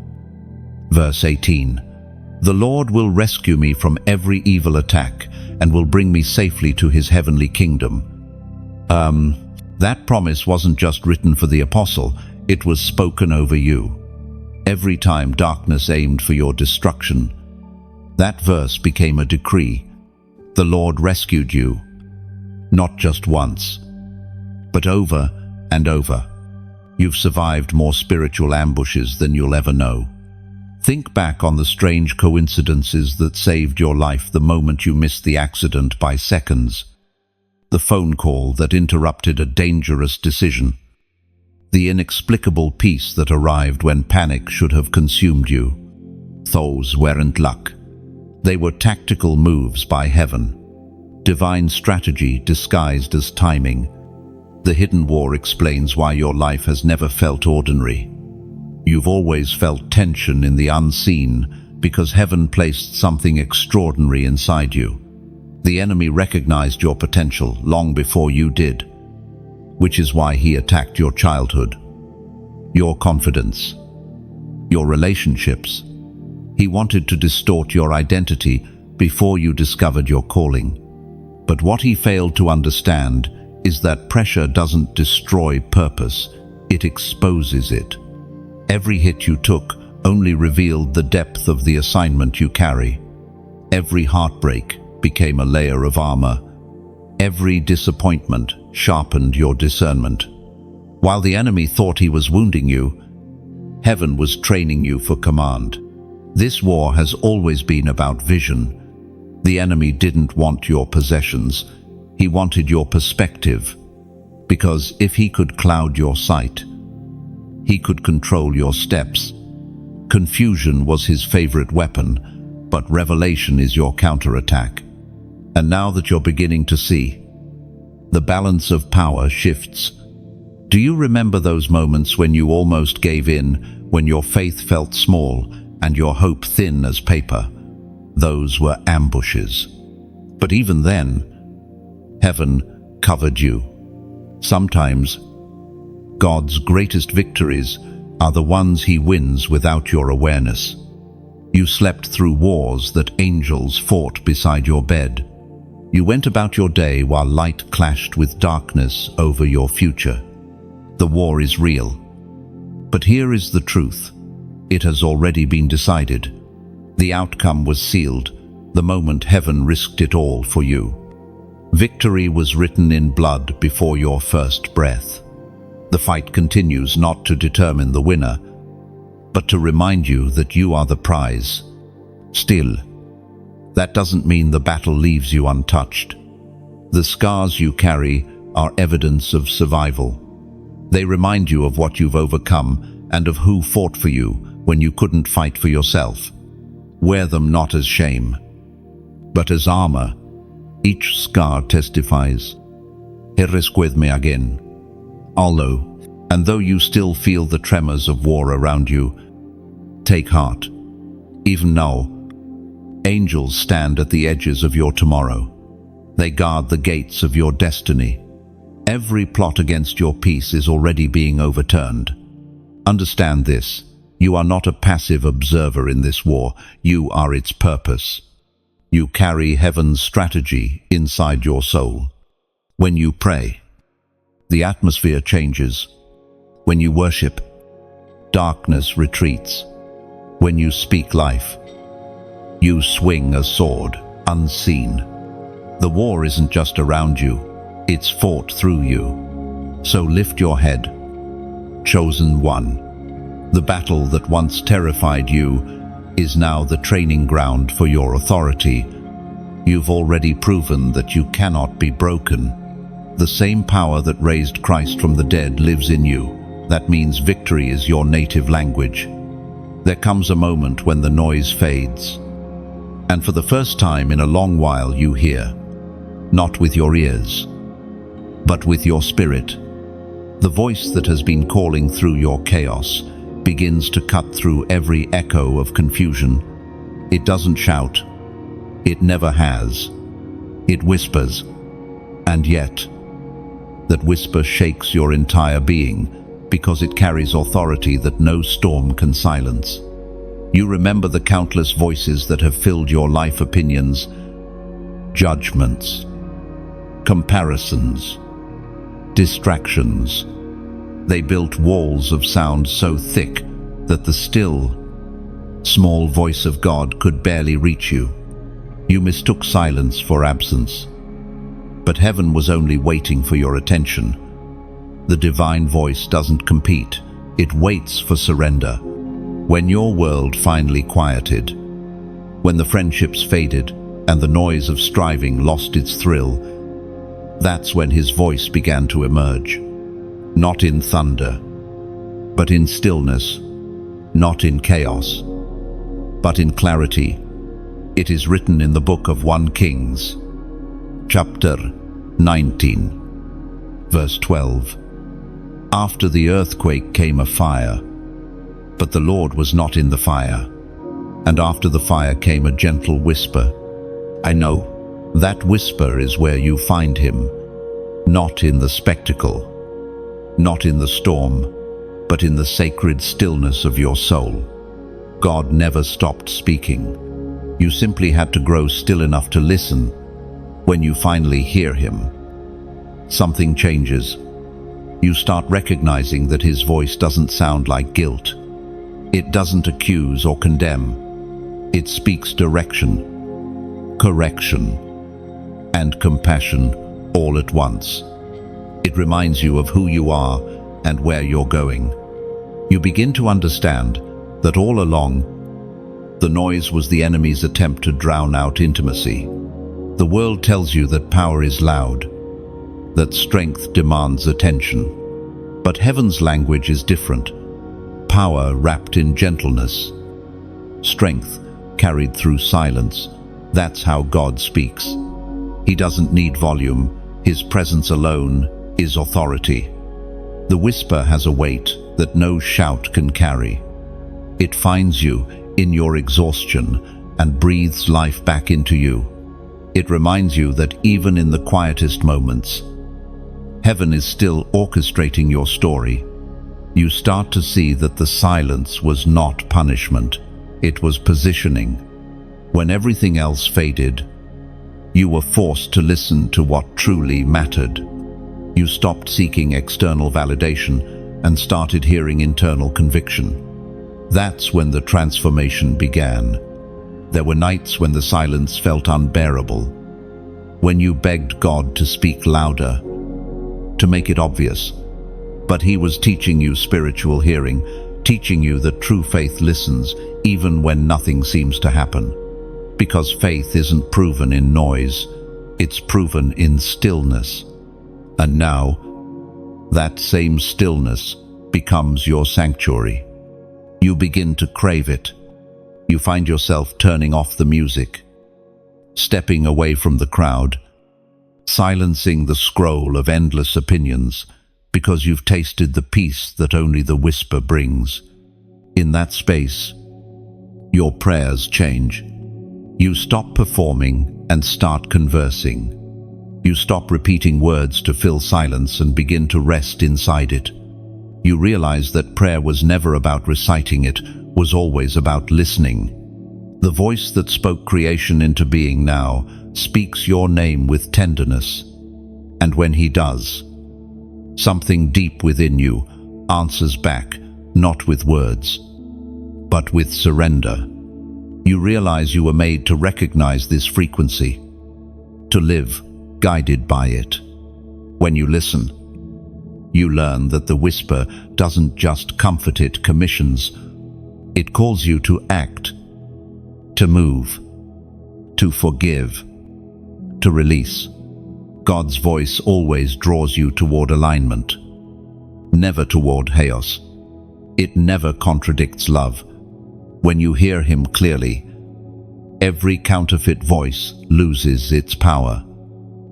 verse 18. The Lord will rescue me from every evil attack and will bring me safely to his heavenly kingdom. That promise wasn't just written for the apostle, it was spoken over you. Every time darkness aimed for your destruction, that verse became a decree. The Lord rescued you, not just once, but over and over. You've survived more spiritual ambushes than you'll ever know. Think back on the strange coincidences that saved your life the moment you missed the accident by seconds. The phone call that interrupted a dangerous decision. The inexplicable peace that arrived when panic should have consumed you. Those weren't luck. They were tactical moves by heaven. Divine strategy disguised as timing. The hidden war explains why your life has never felt ordinary. You've always felt tension in the unseen because heaven placed something extraordinary inside you. The enemy recognized your potential long before you did, which is why he attacked your childhood, your confidence, your relationships. He wanted to distort your identity before you discovered your calling. But what he failed to understand is that pressure doesn't destroy purpose, it exposes it. Every hit you took only revealed the depth of the assignment you carry. Every heartbreak became a layer of armor. Every disappointment sharpened your discernment. While the enemy thought he was wounding you, heaven was training you for command. This war has always been about vision. The enemy didn't want your possessions, he wanted your perspective. Because if he could cloud your sight, he could control your steps. Confusion was his favorite weapon, but revelation is your counterattack. And now that you're beginning to see, the balance of power shifts. Do you remember those moments when you almost gave in, when your faith felt small and your hope thin as paper? Those were ambushes. But even then, heaven covered you. Sometimes, God's greatest victories are the ones he wins without your awareness. You slept through wars that angels fought beside your bed. You went about your day while light clashed with darkness over your future. The war is real. But here is the truth. It has already been decided. The outcome was sealed the moment heaven risked it all for you. Victory was written in blood before your first breath. The fight continues not to determine the winner, but to remind you that you are the prize. Still, that doesn't mean the battle leaves you untouched. The scars you carry are evidence of survival. They remind you of what you've overcome and of who fought for you when you couldn't fight for yourself. Wear them not as shame, but as armor. Each scar testifies, "Erescuedme again." And though you still feel the tremors of war around you, take heart. Even now, angels stand at the edges of your tomorrow. They guard the gates of your destiny. Every plot against your peace is already being overturned. Understand this. You are not a passive observer in this war. You are its purpose. You carry heaven's strategy inside your soul. When you pray, the atmosphere changes. When you worship, darkness retreats. When you speak life, you swing a sword unseen. The war isn't just around you, it's fought through you. So lift your head, chosen one. The battle that once terrified you is now the training ground for your authority. You've already proven that you cannot be broken. The same power that raised Christ from the dead lives in you. That means victory is your native language. There comes a moment when the noise fades, and for the first time in a long while you hear, not with your ears, but with your spirit. The voice that has been calling through your chaos begins to cut through every echo of confusion. It doesn't shout. It never has. It whispers. And yet, that whisper shakes your entire being because it carries authority that no storm can silence. You remember the countless voices that have filled your life: opinions, judgments, comparisons, distractions. They built walls of sound so thick that the still, small voice of God could barely reach you. You mistook silence for absence. But heaven was only waiting for your attention. The divine voice doesn't compete, it waits for surrender. When your world finally quieted, when the friendships faded and the noise of striving lost its thrill, that's when his voice began to emerge. Not in thunder, but in stillness. Not in chaos, but in clarity. It is written in the book of 1 Kings, Chapter 19, verse 12. After the earthquake came a fire, but the Lord was not in the fire. And after the fire came a gentle whisper. I know that whisper is where you find him, not in the spectacle, not in the storm, but in the sacred stillness of your soul. God never stopped speaking. You simply had to grow still enough to listen. When you finally hear him, something changes. You start recognizing that his voice doesn't sound like guilt. It doesn't accuse or condemn. It speaks direction, correction, and compassion all at once. It reminds you of who you are and where you're going. You begin to understand that all along, the noise was the enemy's attempt to drown out intimacy. The world tells you that power is loud, that strength demands attention. But heaven's language is different. Power wrapped in gentleness. Strength carried through silence. That's how God speaks. He doesn't need volume. His presence alone is authority. The whisper has a weight that no shout can carry. It finds you in your exhaustion and breathes life back into you. It reminds you that even in the quietest moments, heaven is still orchestrating your story. You start to see that the silence was not punishment, it was positioning. When everything else faded, you were forced to listen to what truly mattered. You stopped seeking external validation and started hearing internal conviction. That's when the transformation began. There were nights when the silence felt unbearable, when you begged God to speak louder, to make it obvious. But he was teaching you spiritual hearing, teaching you that true faith listens even when nothing seems to happen. Because faith isn't proven in noise, it's proven in stillness. And now, that same stillness becomes your sanctuary. You begin to crave it. You find yourself turning off the music, stepping away from the crowd, silencing the scroll of endless opinions, because you've tasted the peace that only the whisper brings. In that space, your prayers change. You stop performing and start conversing. You stop repeating words to fill silence and begin to rest inside it. You realize that prayer was never about reciting, it was always about listening. The voice that spoke creation into being now speaks your name with tenderness. And when he does, something deep within you answers back, not with words, but with surrender. You realize you were made to recognize this frequency, to live guided by it. When you listen, you learn that the whisper doesn't just comfort, it commissions. It calls you to act, to move, to forgive, to release. God's voice always draws you toward alignment, never toward chaos. It never contradicts love. When you hear him clearly, every counterfeit voice loses its power.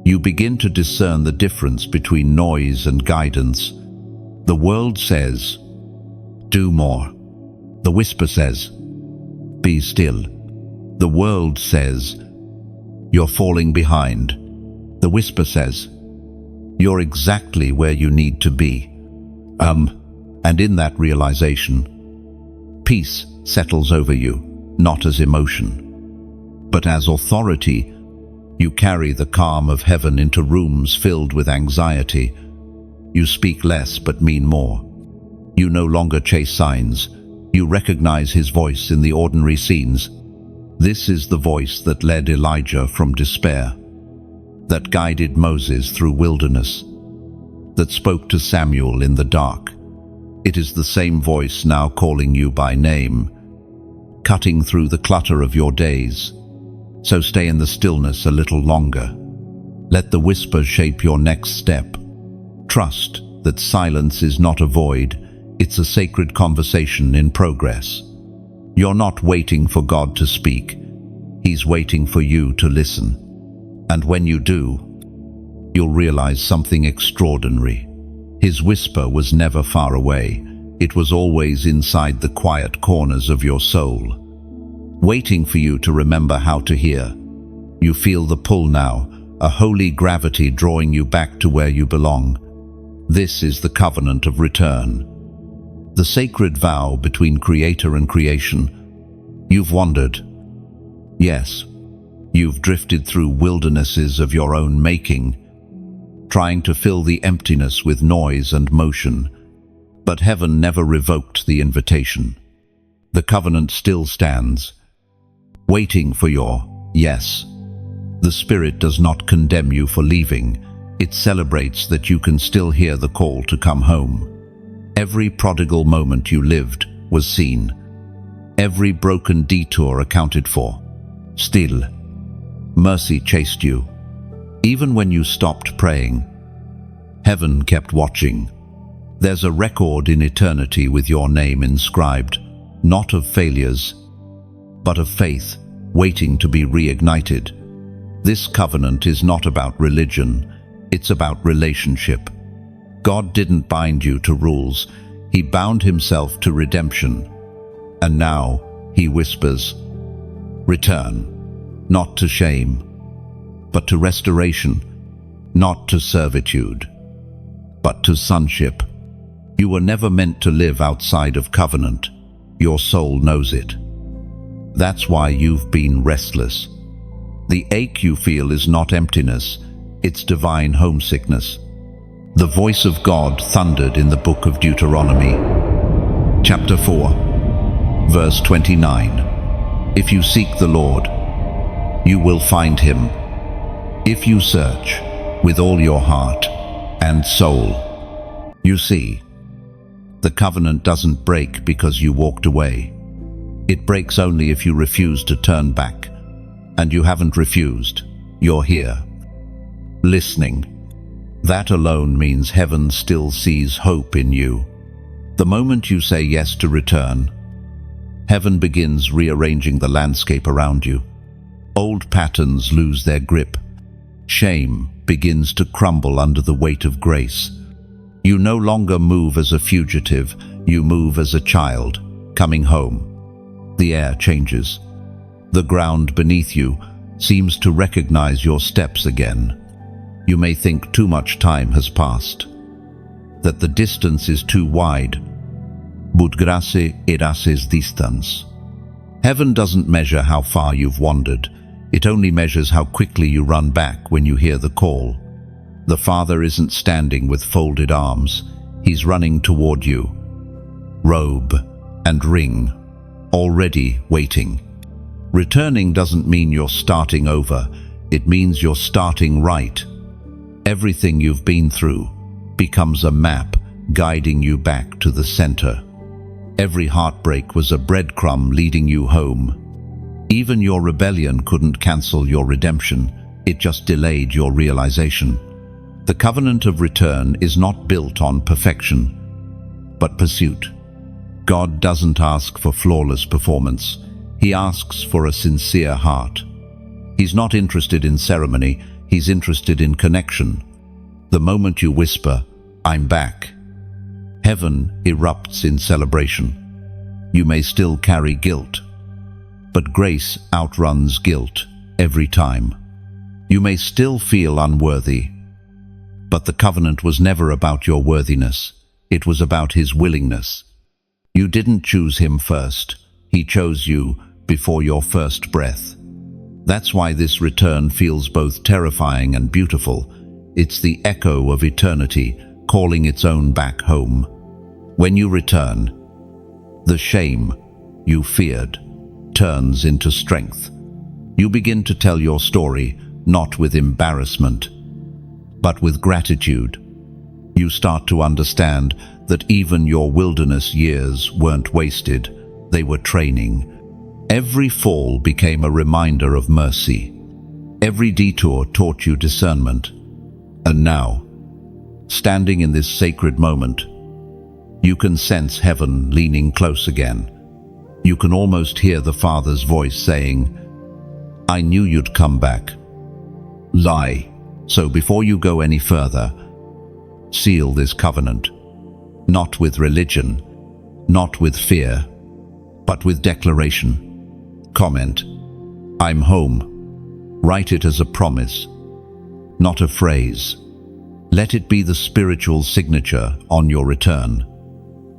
You begin to discern the difference between noise and guidance. The world says, do more. The whisper says, be still. The world says, you're falling behind. The whisper says, you're exactly where you need to be. And in that realization, peace settles over you, not as emotion, but as authority. You carry the calm of heaven into rooms filled with anxiety. You speak less but mean more. You no longer chase signs. You recognize his voice in the ordinary scenes. This is the voice that led Elijah from despair, that guided Moses through wilderness, that spoke to Samuel in the dark. It is the same voice now calling you by name, cutting through the clutter of your days. So stay in the stillness a little longer. Let the whisper shape your next step. Trust that silence is not a void, it's a sacred conversation in progress. You're not waiting for God to speak. He's waiting for you to listen. And when you do, you'll realize something extraordinary. His whisper was never far away. It was always inside the quiet corners of your soul, waiting for you to remember how to hear. You feel the pull now, a holy gravity drawing you back to where you belong. This is the covenant of return, the sacred vow between Creator and creation. You've wandered. Yes, you've drifted through wildernesses of your own making, trying to fill the emptiness with noise and motion. But heaven never revoked the invitation. The covenant still stands, waiting for your yes. The Spirit does not condemn you for leaving. It celebrates that you can still hear the call to come home. Every prodigal moment you lived was seen. Every broken detour accounted for. Still, mercy chased you. Even when you stopped praying, heaven kept watching. There's a record in eternity with your name inscribed, not of failures, but of faith waiting to be reignited. This covenant is not about religion, it's about relationship. God didn't bind you to rules, He bound Himself to redemption. And now He whispers, return, not to shame, but to restoration, not to servitude, but to sonship. You were never meant to live outside of covenant. Your soul knows it. That's why you've been restless. The ache you feel is not emptiness, it's divine homesickness. The voice of God thundered in the book of Deuteronomy, chapter 4, verse 29. If you seek the Lord, you will find Him. If you search with all your heart and soul. You see, the covenant doesn't break because you walked away. It breaks only if you refuse to turn back. And you haven't refused. You're here, listening. That alone means heaven still sees hope in you. The moment you say yes to return, heaven begins rearranging the landscape around you. Old patterns lose their grip. Shame begins to crumble under the weight of grace. You no longer move as a fugitive, you move as a child, coming home. The air changes. The ground beneath you seems to recognize your steps again. You may think too much time has passed, that the distance is too wide. But grace erases distance. Heaven doesn't measure how far you've wandered. It only measures how quickly you run back when you hear the call. The Father isn't standing with folded arms. He's running toward you. Robe and ring, already waiting. Returning doesn't mean you're starting over. It means you're starting right. Everything you've been through becomes a map guiding you back to the center. Every heartbreak was a breadcrumb leading you home. Even your rebellion couldn't cancel your redemption. It just delayed your realization. The covenant of return is not built on perfection, but pursuit. God doesn't ask for flawless performance. He asks for a sincere heart. He's not interested in ceremony, He's interested in connection. The moment you whisper, "I'm back," heaven erupts in celebration. You may still carry guilt, but grace outruns guilt every time. You may still feel unworthy, but the covenant was never about your worthiness. It was about His willingness. You didn't choose Him first. He chose you before your first breath. That's why this return feels both terrifying and beautiful. It's the echo of eternity calling its own back home. When you return, the shame you feared turns into strength. You begin to tell your story, not with embarrassment, but with gratitude. You start to understand that even your wilderness years weren't wasted, they were training. Every fall became a reminder of mercy. Every detour taught you discernment. And now, standing in this sacred moment, you can sense heaven leaning close again. You can almost hear the Father's voice saying, "I knew you'd come back." Lie, So before you go any further, seal this covenant, not with religion, not with fear, but with declaration. Comment, "I'm home." Write it as a promise, not a phrase. Let it be the spiritual signature on your return.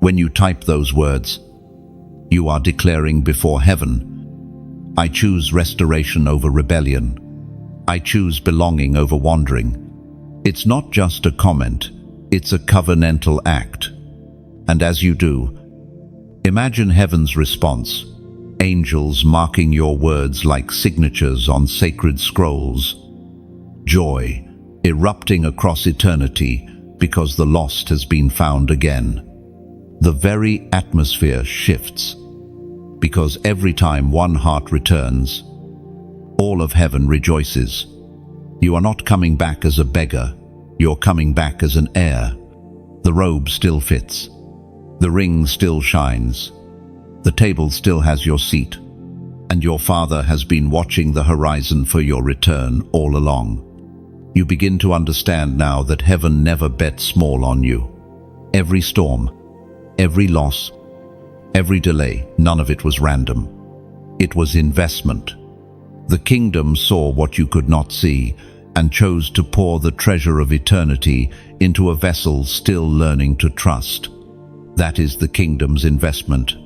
When you type those words, you are declaring before heaven, "I choose restoration over rebellion. I choose belonging over wandering." It's not just a comment, it's a covenantal act. And as you do, imagine heaven's response, angels marking your words like signatures on sacred scrolls. Joy erupting across eternity because the lost has been found again. The very atmosphere shifts, because every time one heart returns, all of heaven rejoices. You are not coming back as a beggar, you're coming back as an heir. The robe still fits, the ring still shines, the table still has your seat, and your Father has been watching the horizon for your return all along. You begin to understand now that heaven never bet small on you. Every storm, every loss, every delay, none of it was random. It was investment. The kingdom saw what you could not see and chose to pour the treasure of eternity into a vessel still learning to trust. That is the kingdom's investment.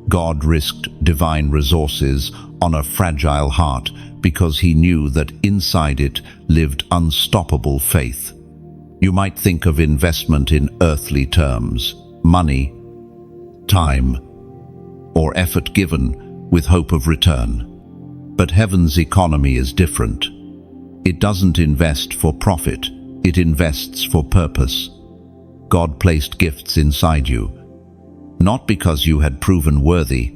God risked divine resources on a fragile heart because he knew that inside it lived unstoppable faith. You might think of investment in earthly terms: money, time, or effort given with hope of return. But heaven's economy is different. It doesn't invest for profit, it invests for purpose. God placed gifts inside you, not because you had proven worthy,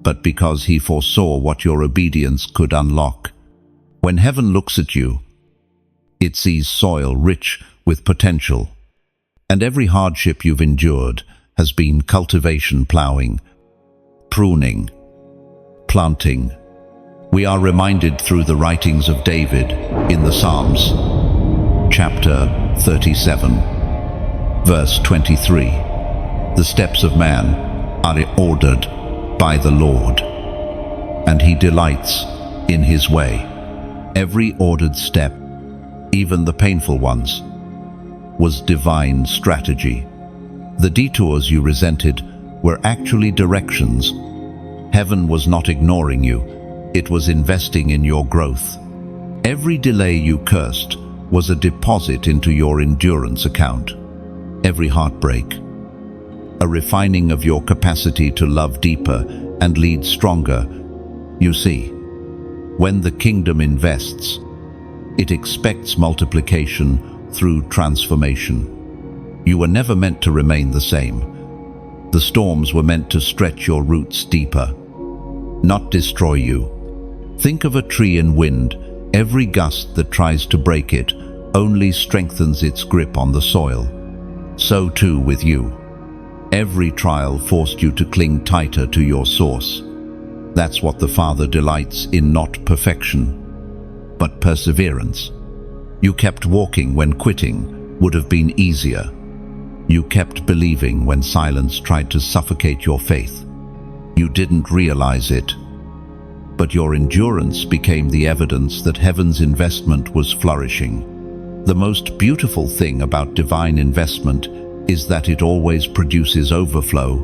but because he foresaw what your obedience could unlock. When heaven looks at you, it sees soil rich with potential, and every hardship you've endured has been cultivation, plowing, pruning, planting. We are reminded through the writings of David in the Psalms, chapter 37, verse 23. The steps of man are ordered by the Lord, and he delights in his way. Every ordered step, even the painful ones, was divine strategy. The detours you resented were actually directions. Heaven was not ignoring you, it was investing in your growth. Every delay you cursed was a deposit into your endurance account. Every heartbreak, a refining of your capacity to love deeper and lead stronger. You see, when the kingdom invests, it expects multiplication through transformation. You were never meant to remain the same. The storms were meant to stretch your roots deeper, not destroy you. Think of a tree in wind. Every gust that tries to break it only strengthens its grip on the soil. So too with you. Every trial forced you to cling tighter to your source. That's what the Father delights in, not perfection, but perseverance. You kept walking when quitting would have been easier. You kept believing when silence tried to suffocate your faith. You didn't realize it, but your endurance became the evidence that heaven's investment was flourishing. The most beautiful thing about divine investment is that it always produces overflow.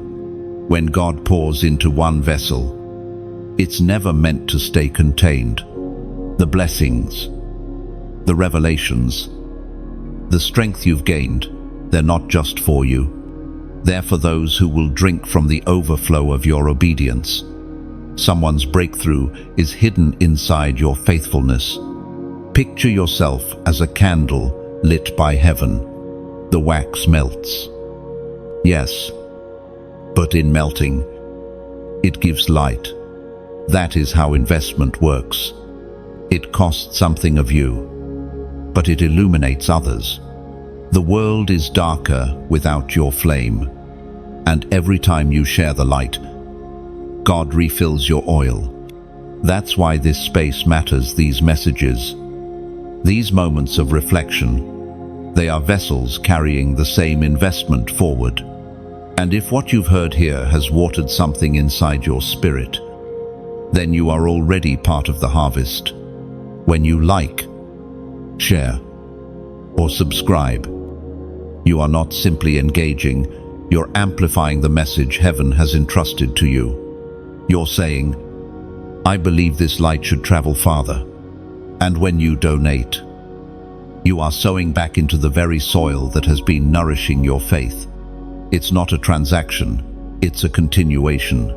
When God pours into one vessel, it's never meant to stay contained. The blessings, the revelations, the strength you've gained, they're not just for you. They're for those who will drink from the overflow of your obedience. Someone's breakthrough is hidden inside your faithfulness. Picture yourself as a candle lit by heaven. The wax melts. Yes, but in melting, it gives light. That is how investment works. It costs something of you, but it illuminates others. The world is darker without your flame, and every time you share the light, God refills your oil. That's why this space matters, these messages. These moments of reflection, they are vessels carrying the same investment forward. And if what you've heard here has watered something inside your spirit, then you are already part of the harvest. When you like, share, or subscribe, you are not simply engaging, you're amplifying the message heaven has entrusted to you. You're saying, I believe this light should travel farther. And when you donate, you are sowing back into the very soil that has been nourishing your faith. It's not a transaction, it's a continuation.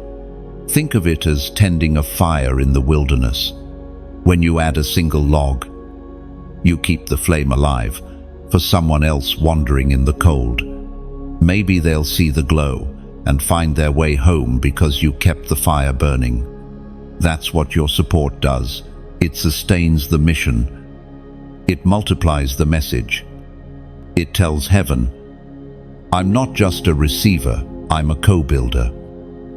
Think of it as tending a fire in the wilderness. When you add a single log, you keep the flame alive for someone else wandering in the cold. Maybe they'll see the glow and find their way home because you kept the fire burning. That's what your support does. It sustains the mission. It multiplies the message. It tells heaven, I'm not just a receiver, I'm a co-builder.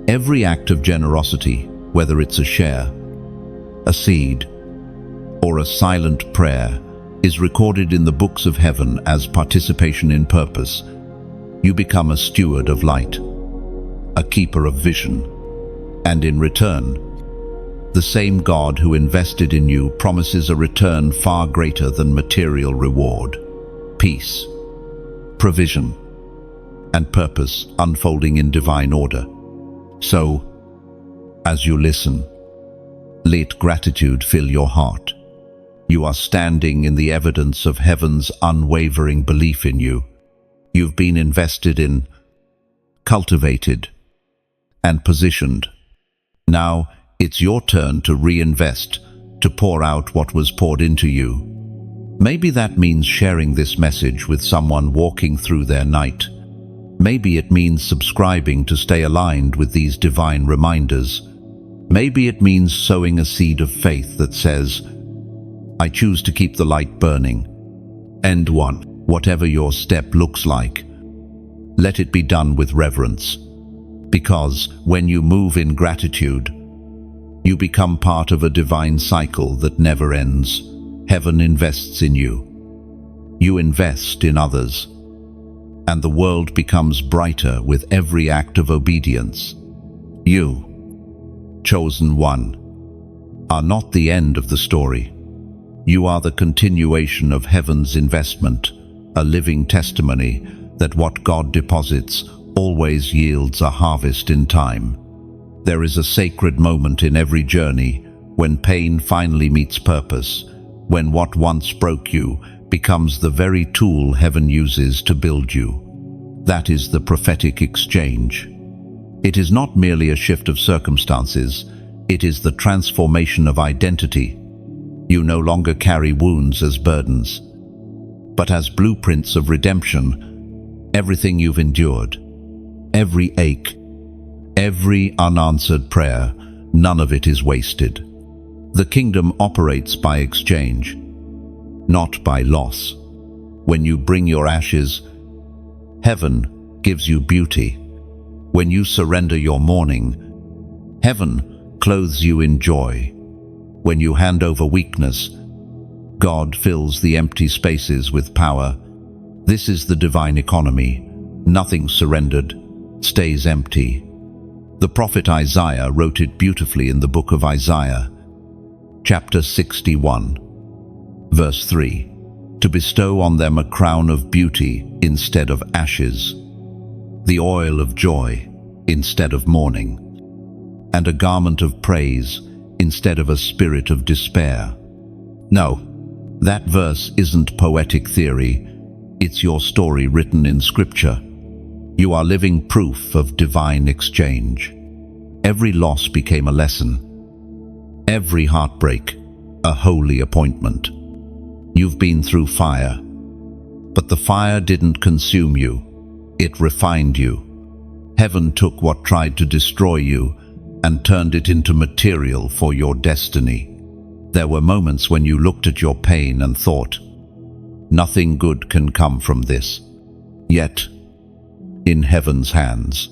Every act of generosity, whether it's a share, a seed, or a silent prayer, is recorded in the books of heaven as participation in purpose. You become a steward of light, a keeper of vision, and in return, the same God who invested in you promises a return far greater than material reward. Peace, provision, and purpose unfolding in divine order. So, as you listen, let gratitude fill your heart. You are standing in the evidence of heaven's unwavering belief in you. You've been invested in, cultivated, and positioned. Now, it's your turn to reinvest, to pour out what was poured into you. Maybe that means sharing this message with someone walking through their night. Maybe it means subscribing to stay aligned with these divine reminders. Maybe it means sowing a seed of faith that says, I choose to keep the light burning. End 1. Whatever your step looks like, let it be done with reverence. Because when you move in gratitude, you become part of a divine cycle that never ends. Heaven invests in you. You invest in others. And the world becomes brighter with every act of obedience. You, chosen one, are not the end of the story. You are the continuation of heaven's investment, a living testimony that what God deposits always yields a harvest in time. There is a sacred moment in every journey when pain finally meets purpose, when what once broke you becomes the very tool heaven uses to build you. That is the prophetic exchange. It is not merely a shift of circumstances, it is the transformation of identity. You no longer carry wounds as burdens, but as blueprints of redemption. Everything you've endured, every ache, every unanswered prayer, none of it is wasted. The kingdom operates by exchange, not by loss. When you bring your ashes, heaven gives you beauty. When you surrender your mourning, heaven clothes you in joy. When you hand over weakness, God fills the empty spaces with power. This is the divine economy. Nothing surrendered stays empty. The prophet Isaiah wrote it beautifully in the book of Isaiah, chapter 61, verse 3, to bestow on them a crown of beauty instead of ashes, the oil of joy instead of mourning, and a garment of praise instead of a spirit of despair. No, that verse isn't poetic theory, it's your story written in Scripture. You are living proof of divine exchange. Every loss became a lesson. Every heartbreak, a holy appointment. You've been through fire, but the fire didn't consume you. It refined you. Heaven took what tried to destroy you and turned it into material for your destiny. There were moments when you looked at your pain and thought, nothing good can come from this. Yet, in heaven's hands,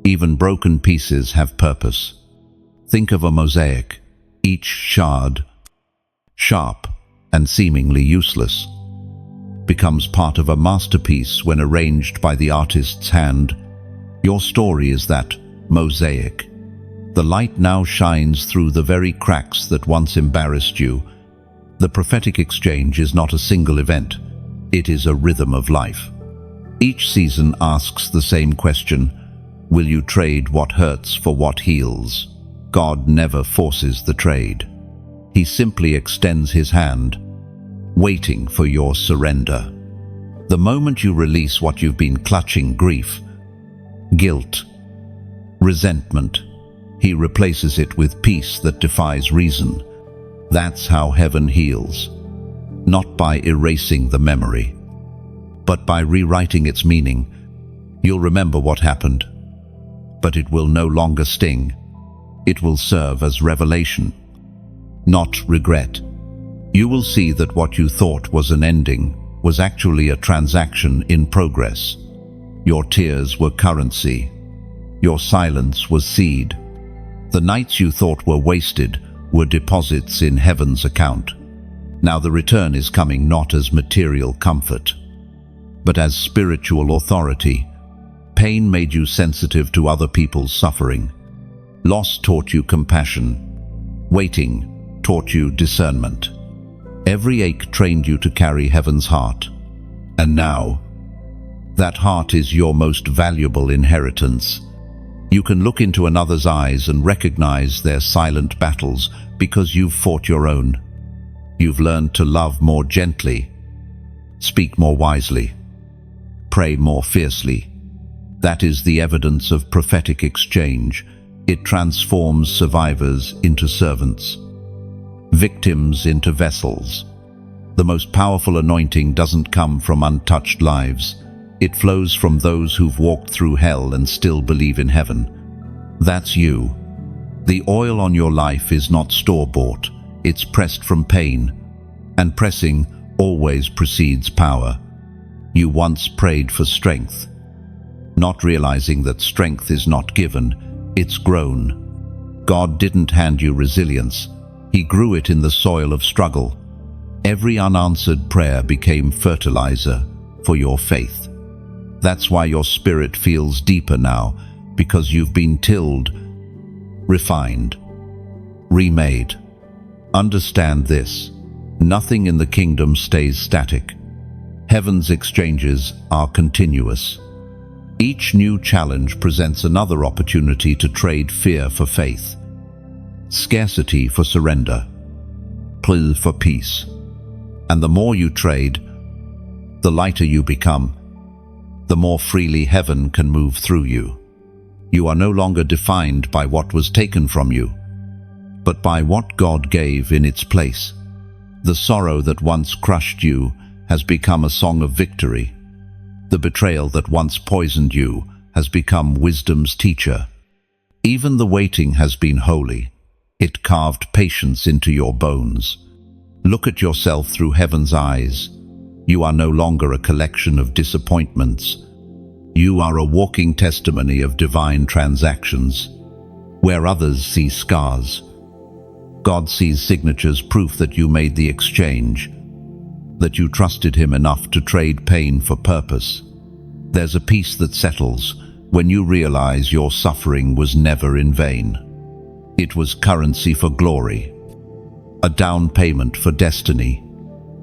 even broken pieces have purpose. Think of a mosaic, each shard, sharp and seemingly useless, becomes part of a masterpiece when arranged by the artist's hand. Your story is that mosaic. The light now shines through the very cracks that once embarrassed you. The prophetic exchange is not a single event. It is a rhythm of life. Each season asks the same question: will you trade what hurts for what heals? God never forces the trade. He simply extends his hand, waiting for your surrender. The moment you release what you've been clutching, grief, guilt, resentment, he replaces it with peace that defies reason. That's how heaven heals. Not by erasing the memory, but by rewriting its meaning. You'll remember what happened, but it will no longer sting. It will serve as revelation, not regret. You will see that what you thought was an ending was actually a transaction in progress. Your tears were currency. Your silence was seed. The nights you thought were wasted were deposits in heaven's account. Now the return is coming not as material comfort, but as spiritual authority. Pain made you sensitive to other people's suffering. Loss taught you compassion. Waiting taught you discernment. Every ache trained you to carry heaven's heart. And now, that heart is your most valuable inheritance. You can look into another's eyes and recognize their silent battles because you've fought your own. You've learned to love more gently, speak more wisely, pray more fiercely. That is the evidence of prophetic exchange. It transforms survivors into servants, victims into vessels. The most powerful anointing doesn't come from untouched lives. It flows from those who've walked through hell and still believe in heaven. That's you. The oil on your life is not store-bought. It's pressed from pain, and pressing always precedes power. You once prayed for strength, not realizing that strength is not given, it's grown. God didn't hand you resilience. He grew it in the soil of struggle. Every unanswered prayer became fertilizer for your faith. That's why your spirit feels deeper now, because you've been tilled, refined, remade. Understand this: nothing in the kingdom stays static. Heaven's exchanges are continuous. Each new challenge presents another opportunity to trade fear for faith, scarcity for surrender, plea for peace. And the more you trade, the lighter you become, the more freely heaven can move through you. You are no longer defined by what was taken from you, but by what God gave in its place. The sorrow that once crushed you has become a song of victory. The betrayal that once poisoned you has become wisdom's teacher. Even the waiting has been holy. It carved patience into your bones. Look at yourself through heaven's eyes. You are no longer a collection of disappointments. You are a walking testimony of divine transactions. Where others see scars, God sees signatures, proof that you made the exchange, that you trusted him enough to trade pain for purpose. There's a peace that settles when you realize your suffering was never in vain. It was currency for glory, a down payment for destiny.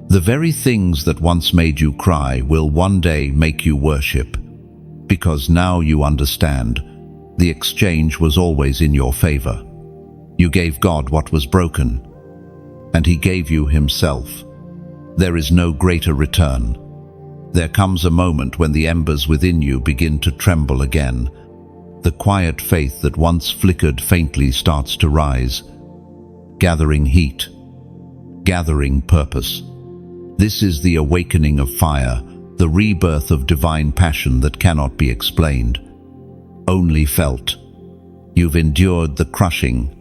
The very things that once made you cry will one day make you worship, because now you understand the exchange was always in your favor. You gave God what was broken, and he gave you himself. There is no greater return. There comes a moment when the embers within you begin to tremble again. The quiet faith that once flickered faintly starts to rise, gathering heat, gathering purpose. This is the awakening of fire, the rebirth of divine passion that cannot be explained, only felt. You've endured the crushing,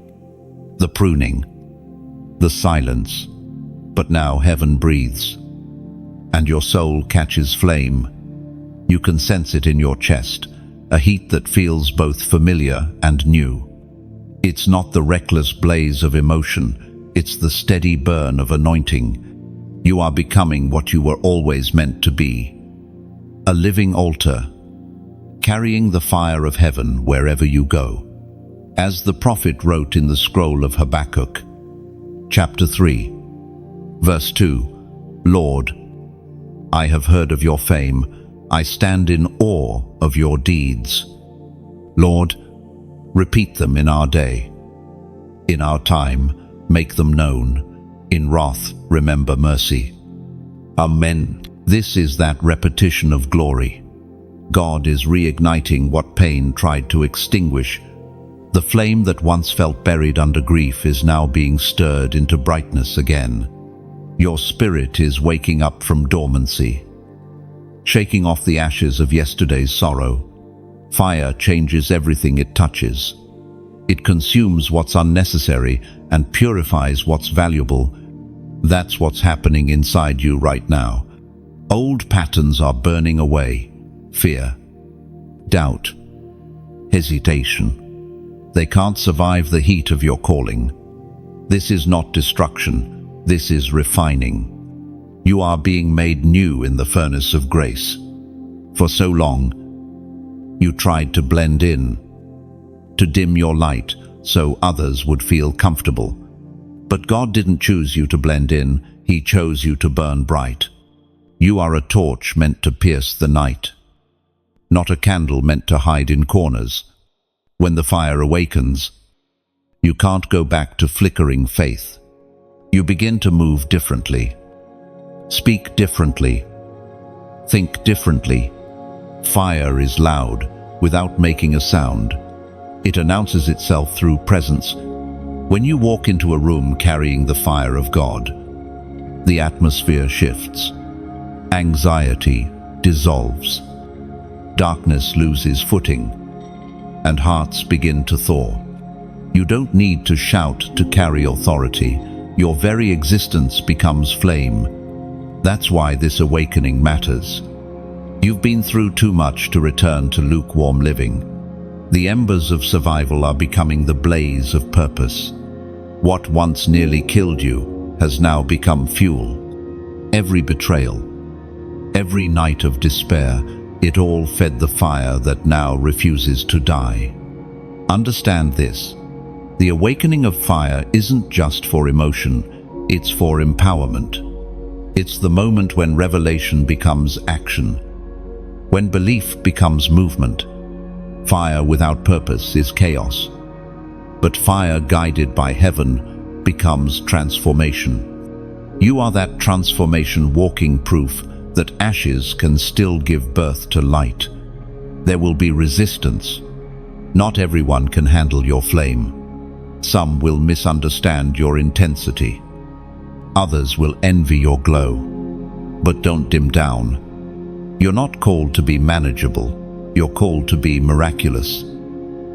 the pruning, the silence, but now heaven breathes, and your soul catches flame. You can sense it in your chest, a heat that feels both familiar and new. It's not the reckless blaze of emotion, it's the steady burn of anointing. You are becoming what you were always meant to be. A living altar, carrying the fire of heaven wherever you go. As the prophet wrote in the scroll of Habakkuk, chapter 3, verse 2, Lord, I have heard of your fame. I stand in awe of your deeds. Lord, repeat them in our day. In our time, make them known. In wrath, remember mercy. Amen. This is that repetition of glory. God is reigniting what pain tried to extinguish. The flame that once felt buried under grief is now being stirred into brightness again. Your spirit is waking up from dormancy, shaking off the ashes of yesterday's sorrow. Fire changes everything it touches. It consumes what's unnecessary and purifies what's valuable. That's what's happening inside you right now. Old patterns are burning away. Fear, doubt, hesitation. They can't survive the heat of your calling. This is not destruction. This is refining. You are being made new in the furnace of grace. For so long, you tried to blend in, to dim your light so others would feel comfortable. But God didn't choose you to blend in. He chose you to burn bright. You are a torch meant to pierce the night, not a candle meant to hide in corners. When the fire awakens, you can't go back to flickering faith. You begin to move differently, speak differently, think differently. Fire is loud without making a sound. It announces itself through presence. When you walk into a room carrying the fire of God, the atmosphere shifts. Anxiety dissolves. Darkness loses footing, and hearts begin to thaw. You don't need to shout to carry authority. Your very existence becomes flame. That's why this awakening matters. You've been through too much to return to lukewarm living. The embers of survival are becoming the blaze of purpose. What once nearly killed you has now become fuel. Every betrayal, every night of despair, it all fed the fire that now refuses to die. Understand this. The awakening of fire isn't just for emotion, it's for empowerment. It's the moment when revelation becomes action, when belief becomes movement. Fire without purpose is chaos, but fire guided by heaven becomes transformation. You are that transformation, walking proof that ashes can still give birth to light. There will be resistance. Not everyone can handle your flame. Some will misunderstand your intensity. Others will envy your glow. But don't dim down. You're not called to be manageable. You're called to be miraculous.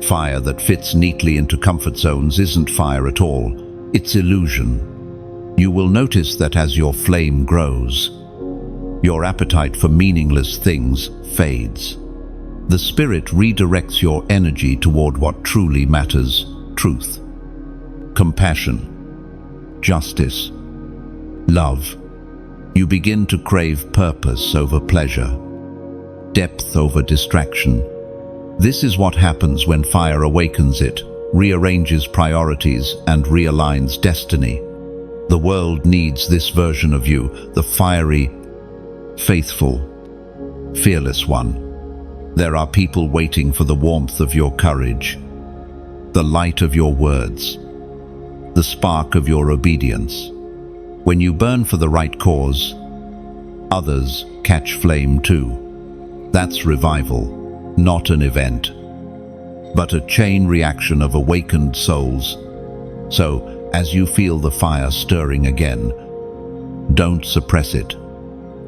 Fire that fits neatly into comfort zones isn't fire at all. It's illusion. You will notice that as your flame grows, your appetite for meaningless things fades. The Spirit redirects your energy toward what truly matters: truth, compassion, justice, love. You begin to crave purpose over pleasure, depth over distraction. This is what happens when fire awakens. It rearranges priorities and realigns destiny. The world needs this version of you, the fiery, faithful, fearless one. There are people waiting for the warmth of your courage, the light of your words, the spark of your obedience. When you burn for the right cause, others catch flame too. That's revival, not an event, but a chain reaction of awakened souls. So, as you feel the fire stirring again, don't suppress it.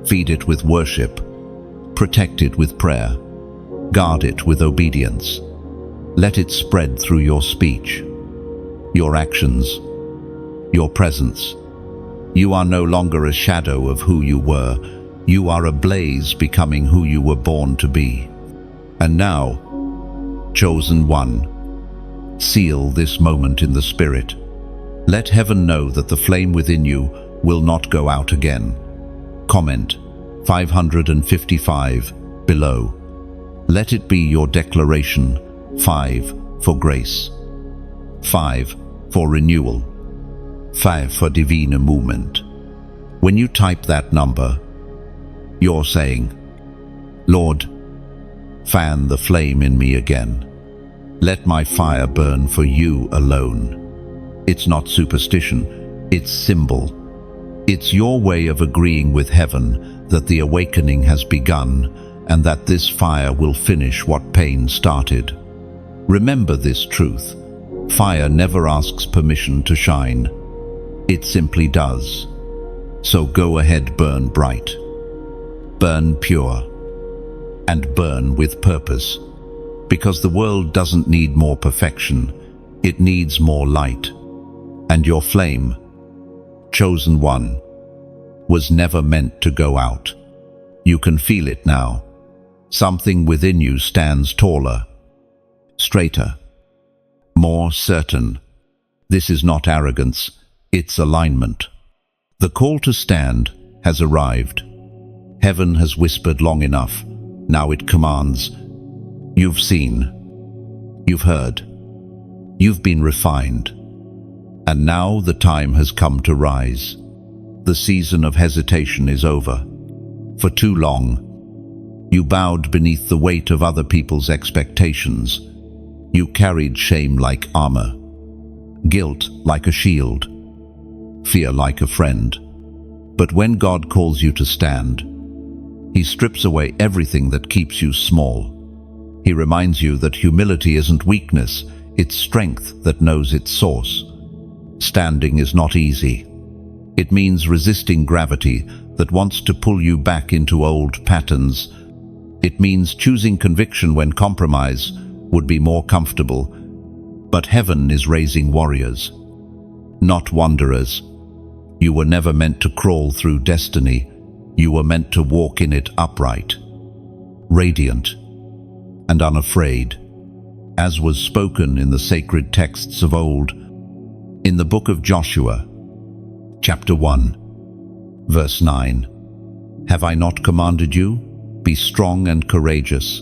Feed it with worship, protect it with prayer, guard it with obedience. Let it spread through your speech, your actions, your presence. You are no longer a shadow of who you were. You are a blaze becoming who you were born to be. And now, chosen one, seal this moment in the Spirit. Let heaven know that the flame within you will not go out again. Comment 555 below. Let it be your declaration. 5 for grace. 5 for renewal. 5 for divine movement. When you type that number, you're saying, Lord, fan the flame in me again. Let my fire burn for you alone. It's not superstition, it's symbol. It's your way of agreeing with heaven that the awakening has begun and that this fire will finish what pain started. Remember this truth. Fire never asks permission to shine. It simply does. So go ahead, burn bright. Burn pure. And burn with purpose. Because the world doesn't need more perfection. It needs more light. And your flame, chosen one, was never meant to go out. You can feel it now. Something within you stands taller, straighter, more certain. This is not arrogance, it's alignment. The call to stand has arrived. Heaven has whispered long enough. Now it commands. You've seen. You've heard. You've been refined. And now the time has come to rise. The season of hesitation is over. For too long, you bowed beneath the weight of other people's expectations. You carried shame like armor, guilt like a shield, fear like a friend. But when God calls you to stand, He strips away everything that keeps you small. He reminds you that humility isn't weakness, it's strength that knows its source. Standing is not easy. It means resisting gravity that wants to pull you back into old patterns. It means choosing conviction when compromise would be more comfortable. But heaven is raising warriors, not wanderers. You were never meant to crawl through destiny. You were meant to walk in it upright, radiant, and unafraid, as was spoken in the sacred texts of old. In the book of Joshua, chapter 1, verse 9, Have I not commanded you? Be strong and courageous.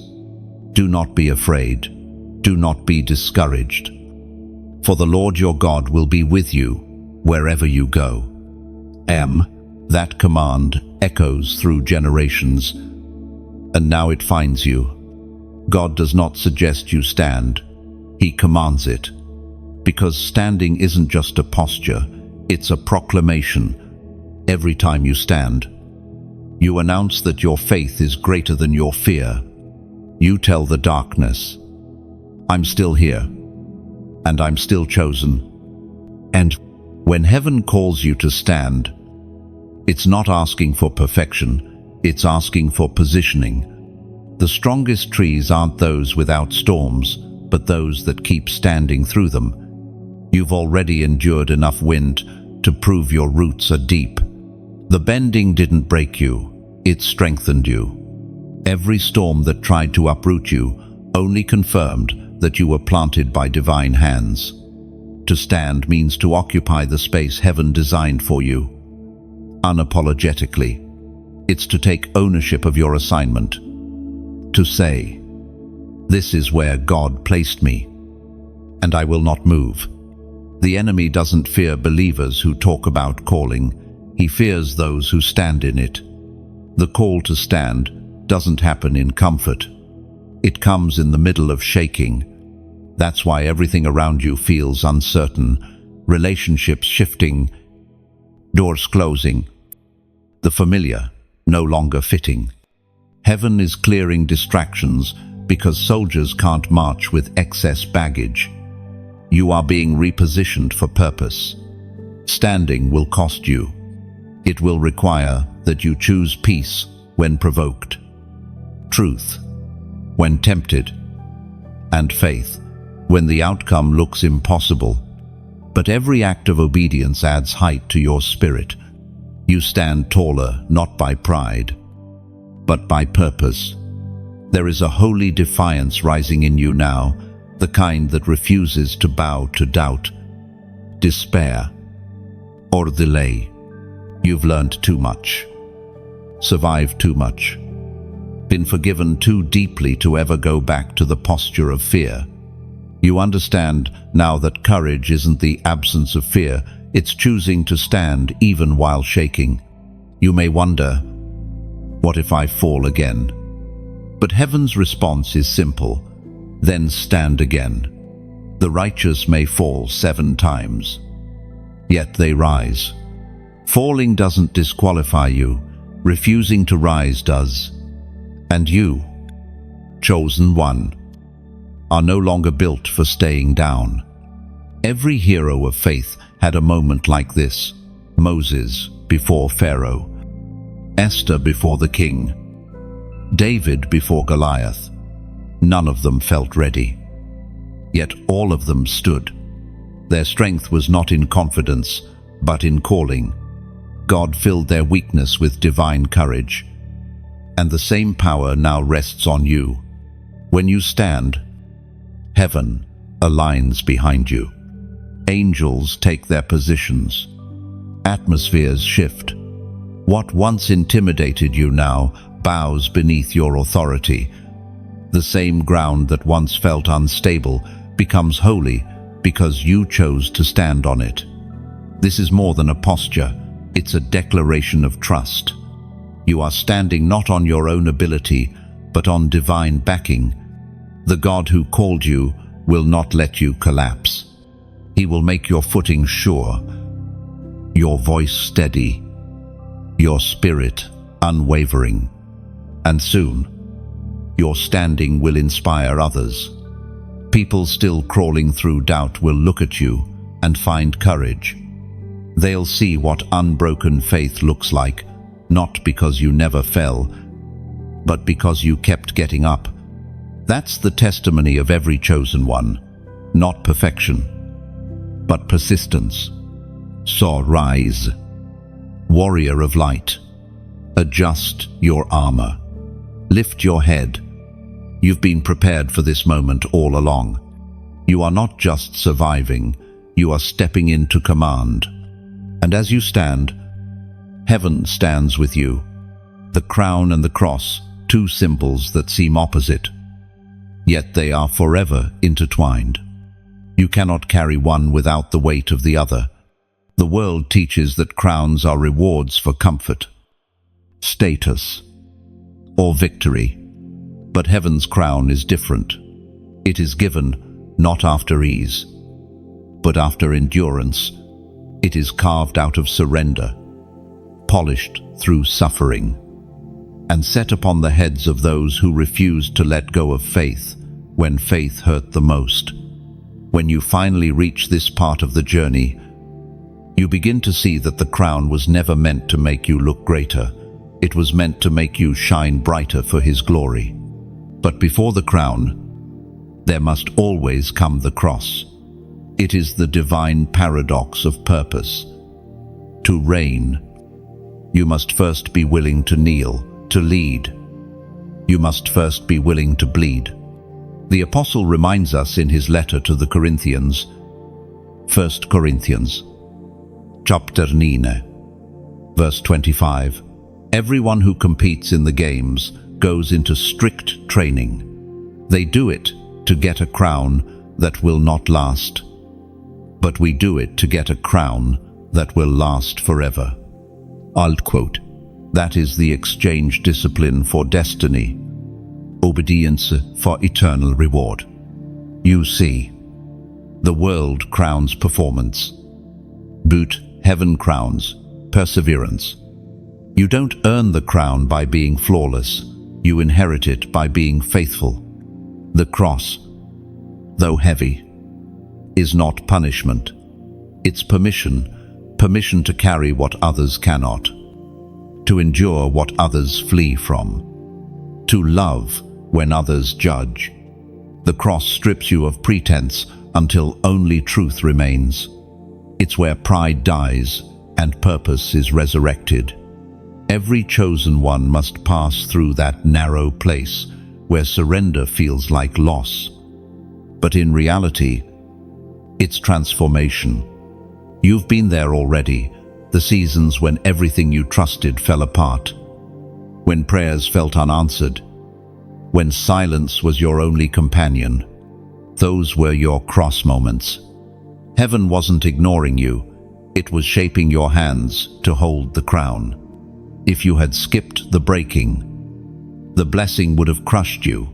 Do not be afraid. Do not be discouraged. For the Lord your God will be with you wherever you go. That command echoes through generations, and now it finds you. God does not suggest you stand. He commands it. Because standing isn't just a posture, it's a proclamation. Every time you stand, you announce that your faith is greater than your fear. You tell the darkness, I'm still here, and I'm still chosen. And when heaven calls you to stand, it's not asking for perfection, it's asking for positioning. The strongest trees aren't those without storms, but those that keep standing through them. You've already endured enough wind to prove your roots are deep. The bending didn't break you, it strengthened you. Every storm that tried to uproot you only confirmed that you were planted by divine hands. To stand means to occupy the space heaven designed for you, unapologetically. It's to take ownership of your assignment. To say, this is where God placed me, and I will not move. The enemy doesn't fear believers who talk about calling. He fears those who stand in it. The call to stand doesn't happen in comfort. It comes in the middle of shaking. That's why everything around you feels uncertain, relationships shifting, doors closing, the familiar no longer fitting. Heaven is clearing distractions because soldiers can't march with excess baggage. You are being repositioned for purpose. Standing will cost you. It will require that you choose peace when provoked, truth when tempted, and faith when the outcome looks impossible. But every act of obedience adds height to your spirit. You stand taller not by pride, but by purpose. There is a holy defiance rising in you now, the kind that refuses to bow to doubt, despair, or delay. You've learned too much, survived too much, been forgiven too deeply to ever go back to the posture of fear. You understand now that courage isn't the absence of fear, it's choosing to stand even while shaking. You may wonder, what if I fall again? But heaven's response is simple, then stand again. The righteous may fall 7 times, yet they rise. Falling doesn't disqualify you, refusing to rise does. And you, chosen one, are no longer built for staying down. Every hero of faith had a moment like this. Moses before Pharaoh, Esther before the king, David before Goliath. None of them felt ready. Yet all of them stood. Their strength was not in confidence, but in calling. God filled their weakness with divine courage. And the same power now rests on you. When you stand, heaven aligns behind you. Angels take their positions. Atmospheres shift. What once intimidated you now bows beneath your authority. The same ground that once felt unstable becomes holy because you chose to stand on it. This is more than a posture, it's a declaration of trust. You are standing not on your own ability, but on divine backing. The God who called you will not let you collapse. He will make your footing sure, your voice steady, your spirit unwavering. And soon, your standing will inspire others. People still crawling through doubt will look at you and find courage. They'll see what unbroken faith looks like, not because you never fell, but because you kept getting up. That's the testimony of every chosen one, not perfection, but persistence. So rise, warrior of light. Adjust your armor. Lift your head. You've been prepared for this moment all along. You are not just surviving, you are stepping into command. And as you stand, heaven stands with you. The crown and the cross, 2 symbols that seem opposite, yet they are forever intertwined. You cannot carry one without the weight of the other. The world teaches that crowns are rewards for comfort, status, or victory. But heaven's crown is different. It is given not after ease, but after endurance. It is carved out of surrender, polished through suffering, and set upon the heads of those who refused to let go of faith when faith hurt the most. When you finally reach this part of the journey, you begin to see that the crown was never meant to make you look greater. It was meant to make you shine brighter for His glory. But before the crown, there must always come the cross. It is the divine paradox of purpose. To reign, you must first be willing to kneel. To lead, you must first be willing to bleed. The apostle reminds us in his letter to the Corinthians, 1 Corinthians, chapter 9, verse 25, everyone who competes in the games goes into strict training. They do it to get a crown that will not last, but we do it to get a crown that will last forever. I'll quote, that is the exchange discipline for destiny, obedience for eternal reward. You see, the world crowns performance, but heaven crowns perseverance. You don't earn the crown by being flawless, you inherit it by being faithful. The cross, though heavy, is not punishment. It's permission to carry what others cannot, to endure what others flee from, to love when others judge. The cross strips you of pretense until only truth remains. It's where pride dies and purpose is resurrected. Every chosen one must pass through that narrow place where surrender feels like loss. But in reality, it's transformation. You've been there already. The seasons when everything you trusted fell apart, when prayers felt unanswered, when silence was your only companion. Those were your cross moments. Heaven wasn't ignoring you, it was shaping your hands to hold the crown. If you had skipped the breaking, the blessing would have crushed you.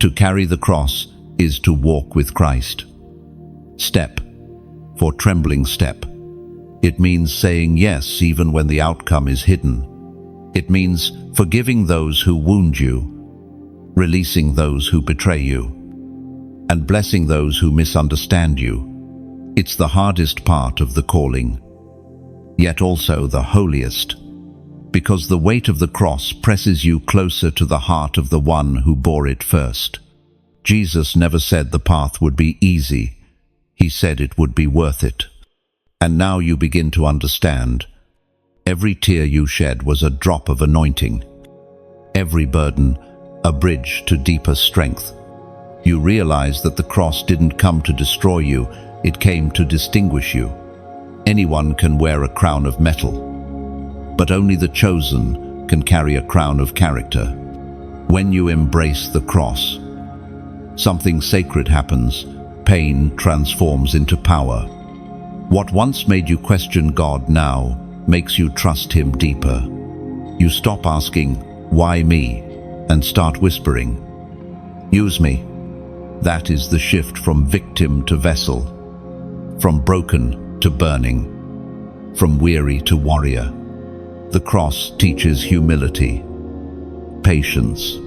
To carry the cross is to walk with Christ. Step for trembling step. It means saying yes even when the outcome is hidden. It means forgiving those who wound you, releasing those who betray you, and blessing those who misunderstand you. It's the hardest part of the calling, yet also the holiest, because the weight of the cross presses you closer to the heart of the one who bore it first. Jesus never said the path would be easy. He said it would be worth it. And now you begin to understand. Every tear you shed was a drop of anointing. Every burden, a bridge to deeper strength. You realize that the cross didn't come to destroy you, it came to distinguish you. Anyone can wear a crown of metal, but only the chosen can carry a crown of character. When you embrace the cross, something sacred happens. Pain transforms into power. What once made you question God now makes you trust Him deeper. You stop asking, "Why me?" and start whispering, "Use me." That is the shift from victim to vessel, from broken to burning, from weary to warrior. The cross teaches humility, patience,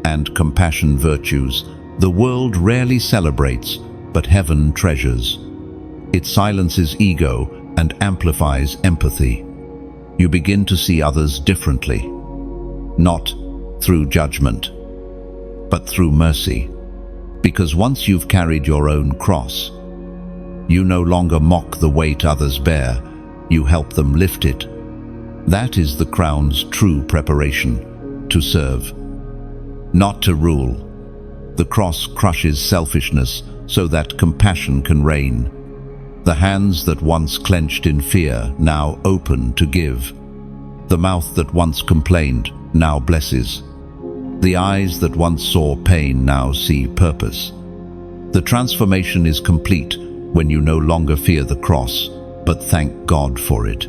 and compassion, virtues the world rarely celebrates, but heaven treasures. It silences ego and amplifies empathy. You begin to see others differently, not through judgment, but through mercy. Because once you've carried your own cross, you no longer mock the weight others bear, you help them lift it. That is the crown's true preparation, to serve, not to rule. The cross crushes selfishness so that compassion can reign. The hands that once clenched in fear now open to give. The mouth that once complained now blesses. The eyes that once saw pain now see purpose. The transformation is complete when you no longer fear the cross, but thank God for it.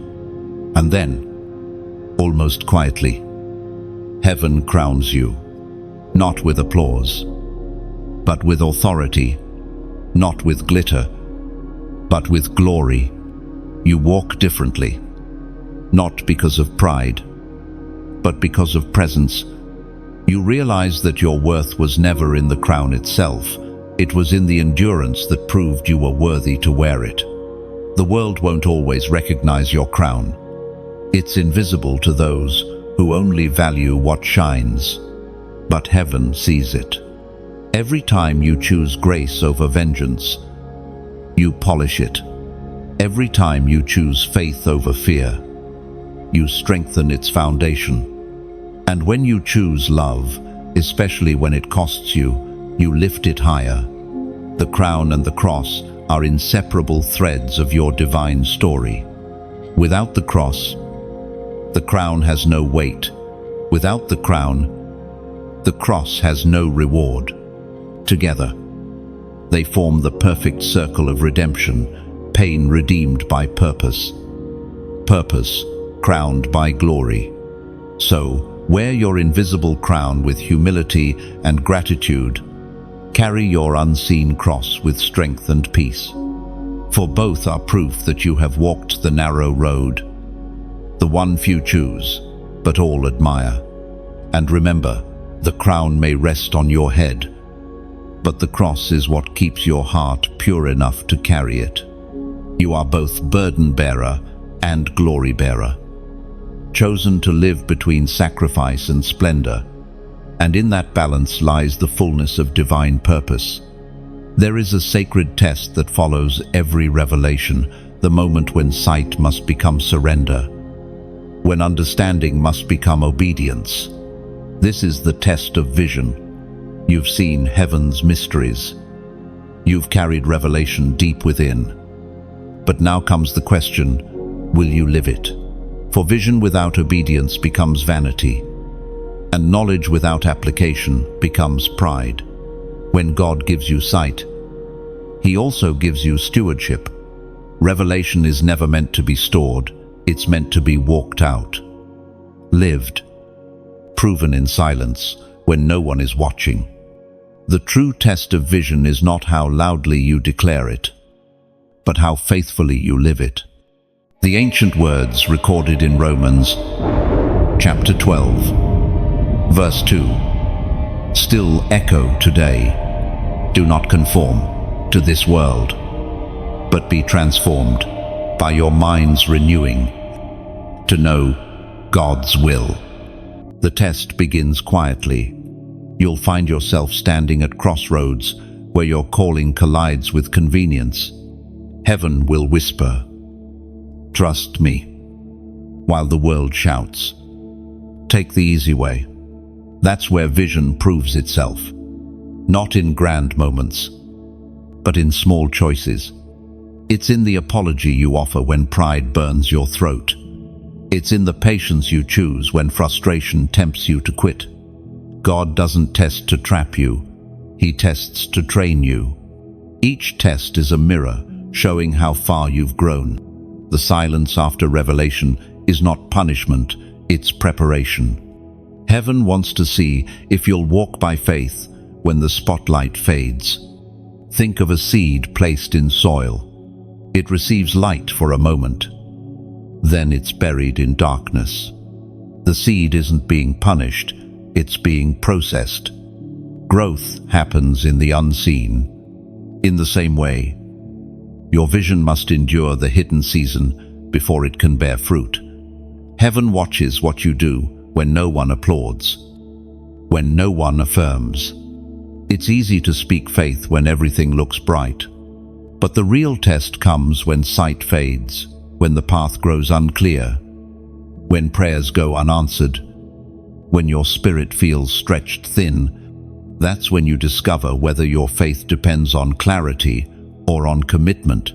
And then, almost quietly, heaven crowns you, not with applause, but with authority, not with glitter, but with glory. You walk differently, not because of pride, but because of presence. You realize that your worth was never in the crown itself. It was in the endurance that proved you were worthy to wear it. The world won't always recognize your crown. It's invisible to those who only value what shines, but heaven sees it. Every time you choose grace over vengeance, you polish it. Every time you choose faith over fear, you strengthen its foundation. And when you choose love, especially when it costs you, you lift it higher. The crown and the cross are inseparable threads of your divine story. Without the cross has no weight. Without the cross has no reward. Together, they form the perfect circle of redemption, pain redeemed by purpose, purpose crowned by glory. So, wear your invisible crown with humility and gratitude. Carry your unseen cross with strength and peace. For both are proof that you have walked the narrow road, the one few choose, but all admire. And remember, the crown may rest on your head, but the cross is what keeps your heart pure enough to carry it. You are both burden bearer and glory bearer, chosen to live between sacrifice and splendor, and in that balance lies the fullness of divine purpose. There is a sacred test that follows every revelation, the moment when sight must become surrender, when understanding must become obedience. This is the test of vision. You've seen heaven's mysteries. You've carried revelation deep within. But now comes the question, will you live it? For vision without obedience becomes vanity, and knowledge without application becomes pride. When God gives you sight, He also gives you stewardship. Revelation is never meant to be stored, it's meant to be walked out, lived, proven in silence when no one is watching. The true test of vision is not how loudly you declare it, but how faithfully you live it. The ancient words recorded in Romans chapter 12, verse 2, still echo today. Do not conform to this world, but be transformed by your mind's renewing to know God's will. The test begins quietly. You'll find yourself standing at crossroads where your calling collides with convenience. Heaven will whisper, "Trust me," while the world shouts, "Take the easy way." That's where vision proves itself, not in grand moments, but in small choices. It's in the apology you offer when pride burns your throat. It's in the patience you choose when frustration tempts you to quit. God doesn't test to trap you, He tests to train you. Each test is a mirror showing how far you've grown. The silence after revelation is not punishment, it's preparation. Heaven wants to see if you'll walk by faith when the spotlight fades. Think of a seed placed in soil. It receives light for a moment. Then it's buried in darkness. The seed isn't being punished, it's being processed. Growth happens in the unseen. In the same way, your vision must endure the hidden season before it can bear fruit. Heaven watches what you do when no one applauds, when no one affirms. It's easy to speak faith when everything looks bright. But the real test comes when sight fades, when the path grows unclear, when prayers go unanswered, when your spirit feels stretched thin. That's when you discover whether your faith depends on clarity or on commitment.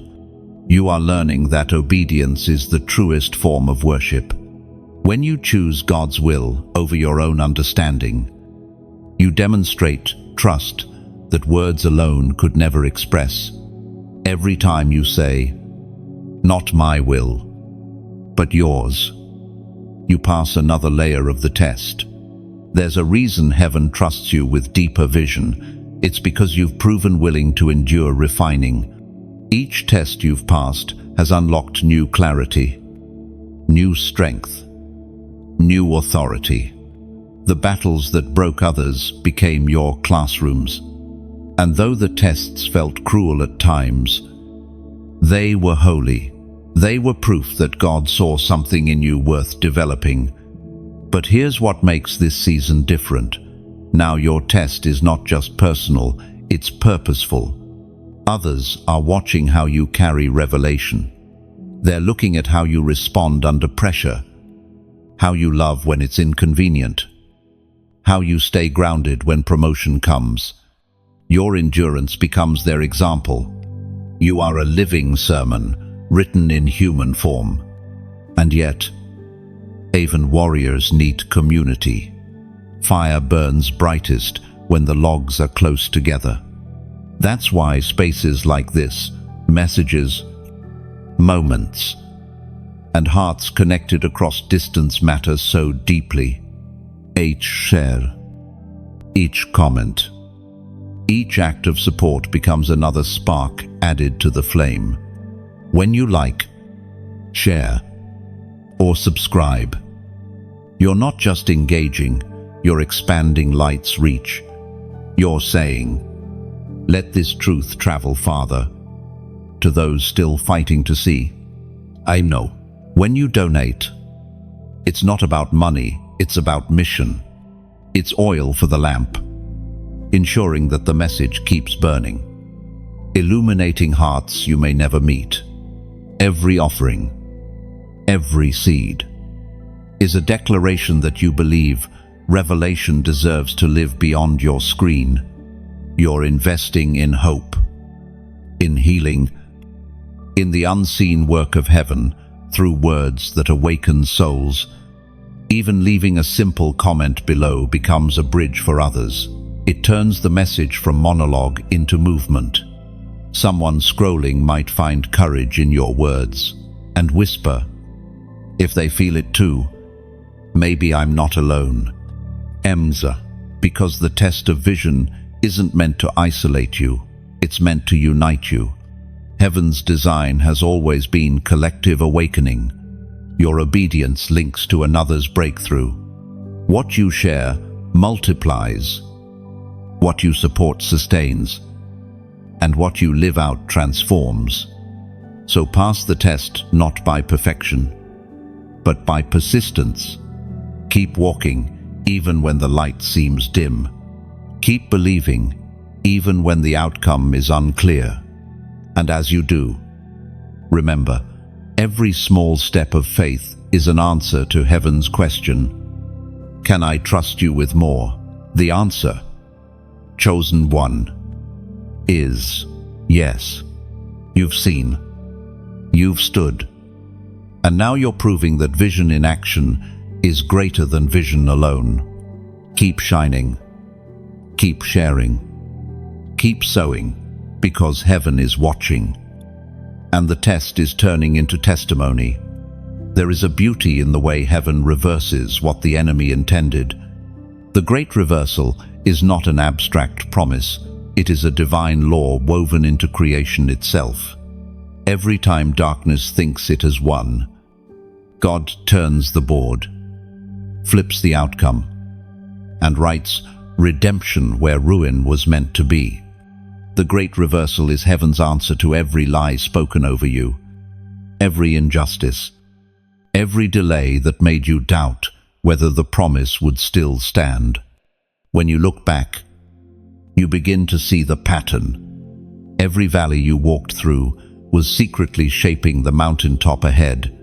You are learning that obedience is the truest form of worship. When you choose God's will over your own understanding, you demonstrate trust that words alone could never express. Every time you say, "Not my will, but yours," you pass another layer of the test. There's a reason heaven trusts you with deeper vision. It's because you've proven willing to endure refining. Each test you've passed has unlocked new clarity, new strength, new authority. The battles that broke others became your classrooms. And though the tests felt cruel at times, they were holy. They were proof that God saw something in you worth developing. But here's what makes this season different. Now your test is not just personal, it's purposeful. Others are watching how you carry revelation. They're looking at how you respond under pressure, how you love when it's inconvenient, how you stay grounded when promotion comes. Your endurance becomes their example. You are a living sermon, written in human form. And yet, even warriors need community. Fire burns brightest when the logs are close together. That's why spaces like this, messages, moments, and hearts connected across distance matter so deeply. Each share, each comment, each act of support becomes another spark added to the flame. When you like, share, or subscribe, you're not just engaging, you're expanding light's reach. You're saying, "Let this truth travel farther," to those still fighting to see. I know, when you donate, it's not about money, it's about mission. It's oil for the lamp, ensuring that the message keeps burning, illuminating hearts you may never meet. Every offering, every seed, is a declaration that you believe revelation deserves to live beyond your screen. You're investing in hope, in healing, in the unseen work of heaven through words that awaken souls. Even leaving a simple comment below becomes a bridge for others. It turns the message from monologue into movement. Someone scrolling might find courage in your words and whisper, if they feel it too, maybe I'm not alone. Emza, because the test of vision isn't meant to isolate you, it's meant to unite you. Heaven's design has always been collective awakening. Your obedience links to another's breakthrough. What you share multiplies. What you support sustains. And what you live out transforms. So pass the test not by perfection, but by persistence. Keep walking even when the light seems dim. Keep believing even when the outcome is unclear. And as you do, remember, every small step of faith is an answer to heaven's question, can I trust you with more? The answer, chosen one, is yes. You've seen, you've stood, and now you're proving that vision in action is greater than vision alone. Keep shining, keep sharing, keep sowing, because heaven is watching. And the test is turning into testimony. There is a beauty in the way heaven reverses what the enemy intended. The great reversal is not an abstract promise, it is a divine law woven into creation itself. Every time darkness thinks it has won, God turns the board, flips the outcome, and writes redemption where ruin was meant to be. The great reversal is heaven's answer to every lie spoken over you, every injustice, every delay that made you doubt whether the promise would still stand. When you look back, you begin to see the pattern. Every valley you walked through was secretly shaping the mountaintop ahead.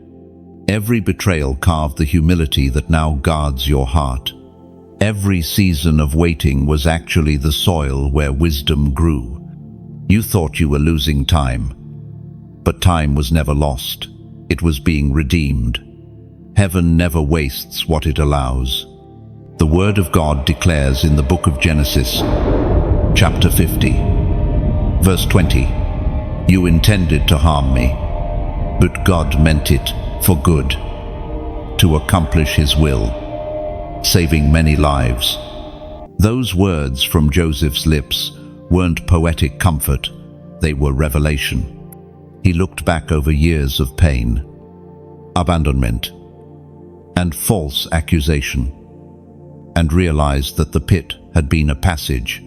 Every betrayal carved the humility that now guards your heart. Every season of waiting was actually the soil where wisdom grew. You thought you were losing time, but time was never lost. It was being redeemed. Heaven never wastes what it allows. The Word of God declares in the book of Genesis, chapter 50, verse 20, you intended to harm me, but God meant it for good, to accomplish His will, saving many lives. Those words from Joseph's lips weren't poetic comfort, they were revelation. He looked back over years of pain, abandonment, and false accusation, and realized that the pit had been a passage.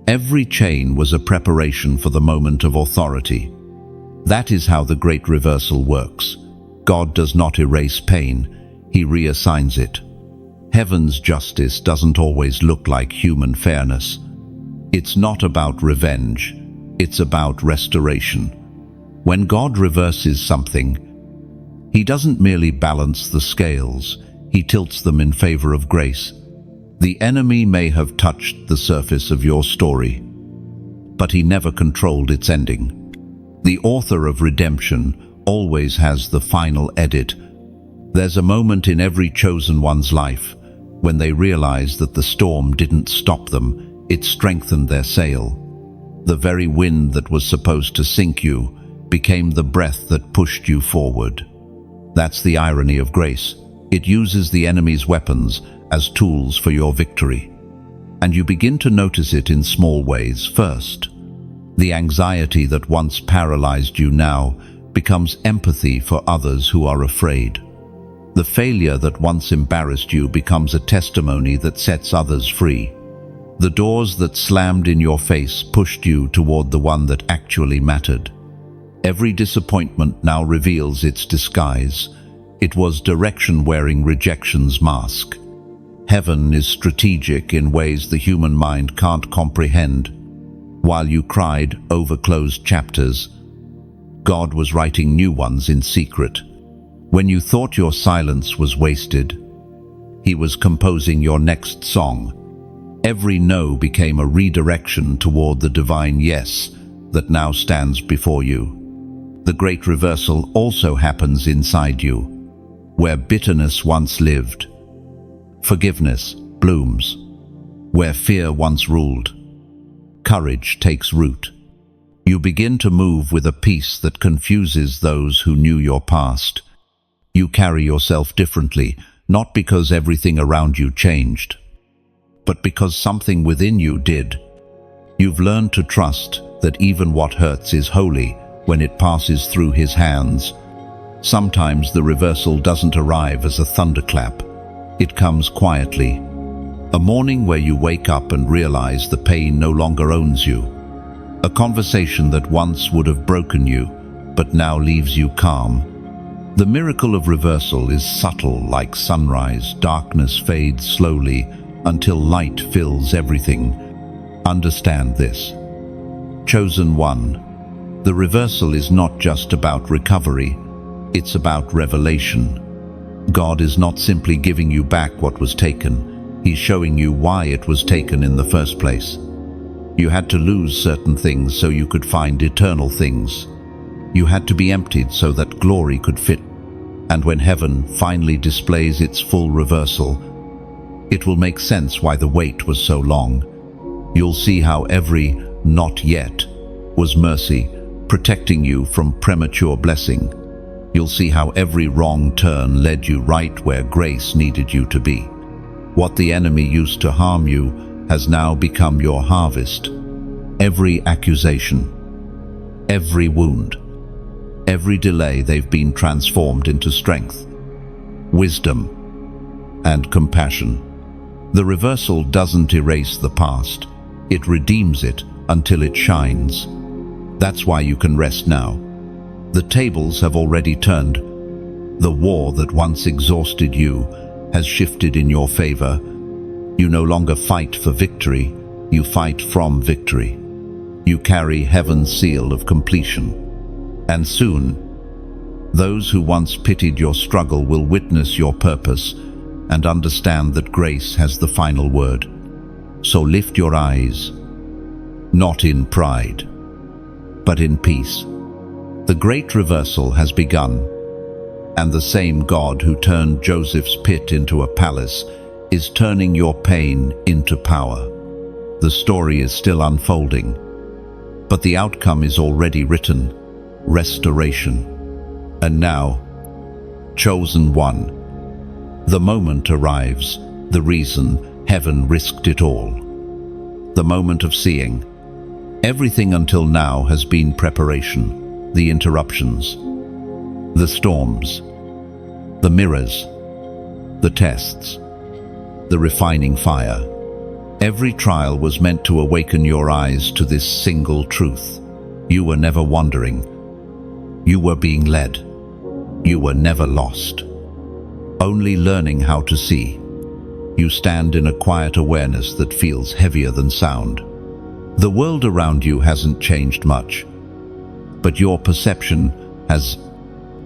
Every chain was a preparation for the moment of authority. That is how the great reversal works. God does not erase pain, He reassigns it. Heaven's justice doesn't always look like human fairness. It's not about revenge, it's about restoration. When God reverses something, He doesn't merely balance the scales, He tilts them in favor of grace. The enemy may have touched the surface of your story, but he never controlled its ending. The author of redemption always has the final edit. There's a moment in every chosen one's life when they realize that the storm didn't stop them, it strengthened their sail. The very wind that was supposed to sink you became the breath that pushed you forward. That's the irony of grace. It uses the enemy's weapons as tools for your victory. And you begin to notice it in small ways. First, the anxiety that once paralyzed you now becomes empathy for others who are afraid. The failure that once embarrassed you becomes a testimony that sets others free. The doors that slammed in your face pushed you toward the one that actually mattered. Every disappointment now reveals its disguise. It was direction-wearing rejection's mask. Heaven is strategic in ways the human mind can't comprehend. While you cried over closed chapters, God was writing new ones in secret. When you thought your silence was wasted, He was composing your next song. Every no became a redirection toward the divine yes that now stands before you. The great reversal also happens inside you, where bitterness once lived. Forgiveness blooms, where fear once ruled. Courage takes root. You begin to move with a peace that confuses those who knew your past. You carry yourself differently, not because everything around you changed, but because something within you did. You've learned to trust that even what hurts is holy when it passes through His hands. Sometimes the reversal doesn't arrive as a thunderclap. It comes quietly. A morning where you wake up and realize the pain no longer owns you. A conversation that once would have broken you, but now leaves you calm. The miracle of reversal is subtle like sunrise. Darkness fades slowly until light fills everything. Understand this. Chosen one, the reversal is not just about recovery, it's about revelation. God is not simply giving you back what was taken, He's showing you why it was taken in the first place. You had to lose certain things so you could find eternal things. You had to be emptied so that glory could fit. And when heaven finally displays its full reversal, it will make sense why the wait was so long. You'll see how every "not yet" was mercy, protecting you from premature blessing. You'll see how every wrong turn led you right where grace needed you to be. What the enemy used to harm you has now become your harvest. Every accusation, every wound, every delay, they've been transformed into strength, wisdom, and compassion. The reversal doesn't erase the past, it redeems it until it shines. That's why you can rest now. The tables have already turned. The war that once exhausted you has shifted in your favor. You no longer fight for victory, you fight from victory. You carry heaven's seal of completion. And soon, those who once pitied your struggle will witness your purpose and understand that grace has the final word. So lift your eyes, not in pride, but in peace. The great reversal has begun, and the same God who turned Joseph's pit into a palace is turning your pain into power. The story is still unfolding, but the outcome is already written: restoration. And now, chosen one, the moment arrives, the reason heaven risked it all. The moment of seeing. Everything until now has been preparation, the interruptions, the storms, the mirrors, the tests, the refining fire. Every trial was meant to awaken your eyes to this single truth. You were never wandering. You were being led. You were never lost. Only learning how to see. You stand in a quiet awareness that feels heavier than sound. The world around you hasn't changed much, but your perception has.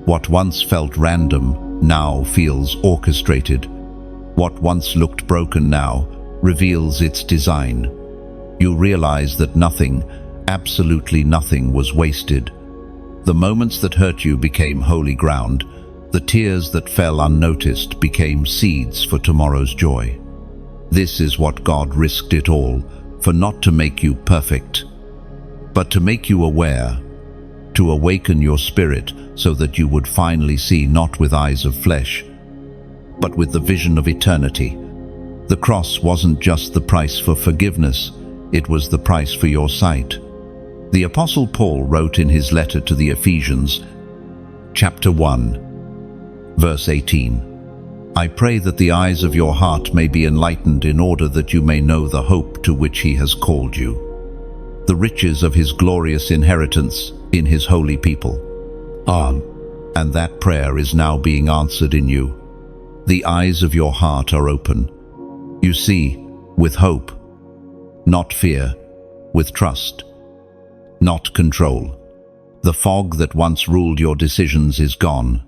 What once felt random now feels orchestrated. What once looked broken now reveals its design. You realize that nothing, absolutely nothing, was wasted. The moments that hurt you became holy ground. The tears that fell unnoticed became seeds for tomorrow's joy. This is what God risked it all for, not to make you perfect, but to make you aware, to awaken your spirit so that you would finally see not with eyes of flesh, but with the vision of eternity. The cross wasn't just the price for forgiveness, it was the price for your sight. The Apostle Paul wrote in his letter to the Ephesians, chapter 1, verse 18, "I pray that the eyes of your heart may be enlightened in order that you may know the hope to which he has called you, the riches of his glorious inheritance in his holy people." And that prayer is now being answered in you. The eyes of your heart are open. You see with hope, not fear, with trust, not control. The fog that once ruled your decisions is gone,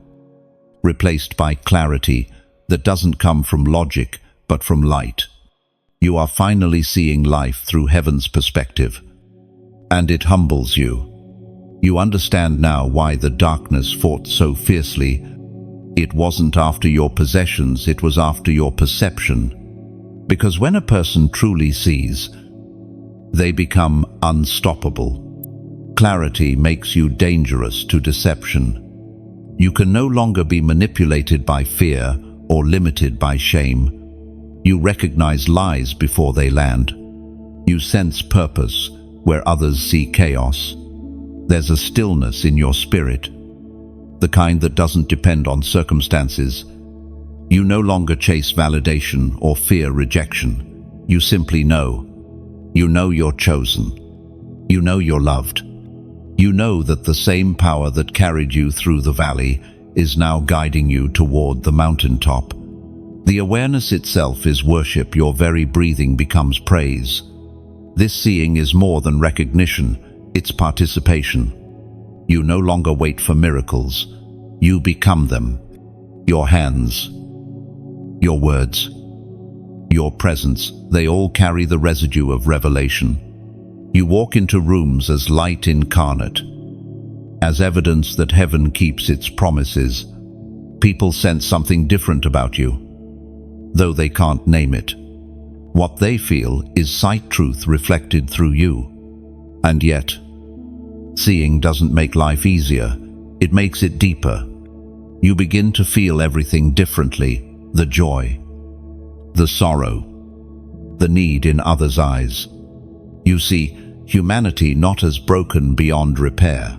replaced by clarity that doesn't come from logic but from light. You are finally seeing life through heaven's perspective, and it humbles you. You understand now why the darkness fought so fiercely. It wasn't after your possessions, it was after your perception. Because when a person truly sees, they become unstoppable. Clarity makes you dangerous to deception. You can no longer be manipulated by fear or limited by shame. You recognize lies before they land. You sense purpose where others see chaos. There's a stillness in your spirit, the kind that doesn't depend on circumstances. You no longer chase validation or fear rejection. You simply know. You know you're chosen. You know you're loved. You know that the same power that carried you through the valley is now guiding you toward the mountaintop. The awareness itself is worship. Your very breathing becomes praise. This seeing is more than recognition, it's participation. You no longer wait for miracles. You become them. Your hands, your words, your presence, they all carry the residue of revelation. You walk into rooms as light incarnate, as evidence that heaven keeps its promises. People sense something different about you, though they can't name it. What they feel is sight truth reflected through you. And yet, seeing doesn't make life easier, it makes it deeper. You begin to feel everything differently, the joy, the sorrow, the need in others' eyes. You see humanity not as broken beyond repair,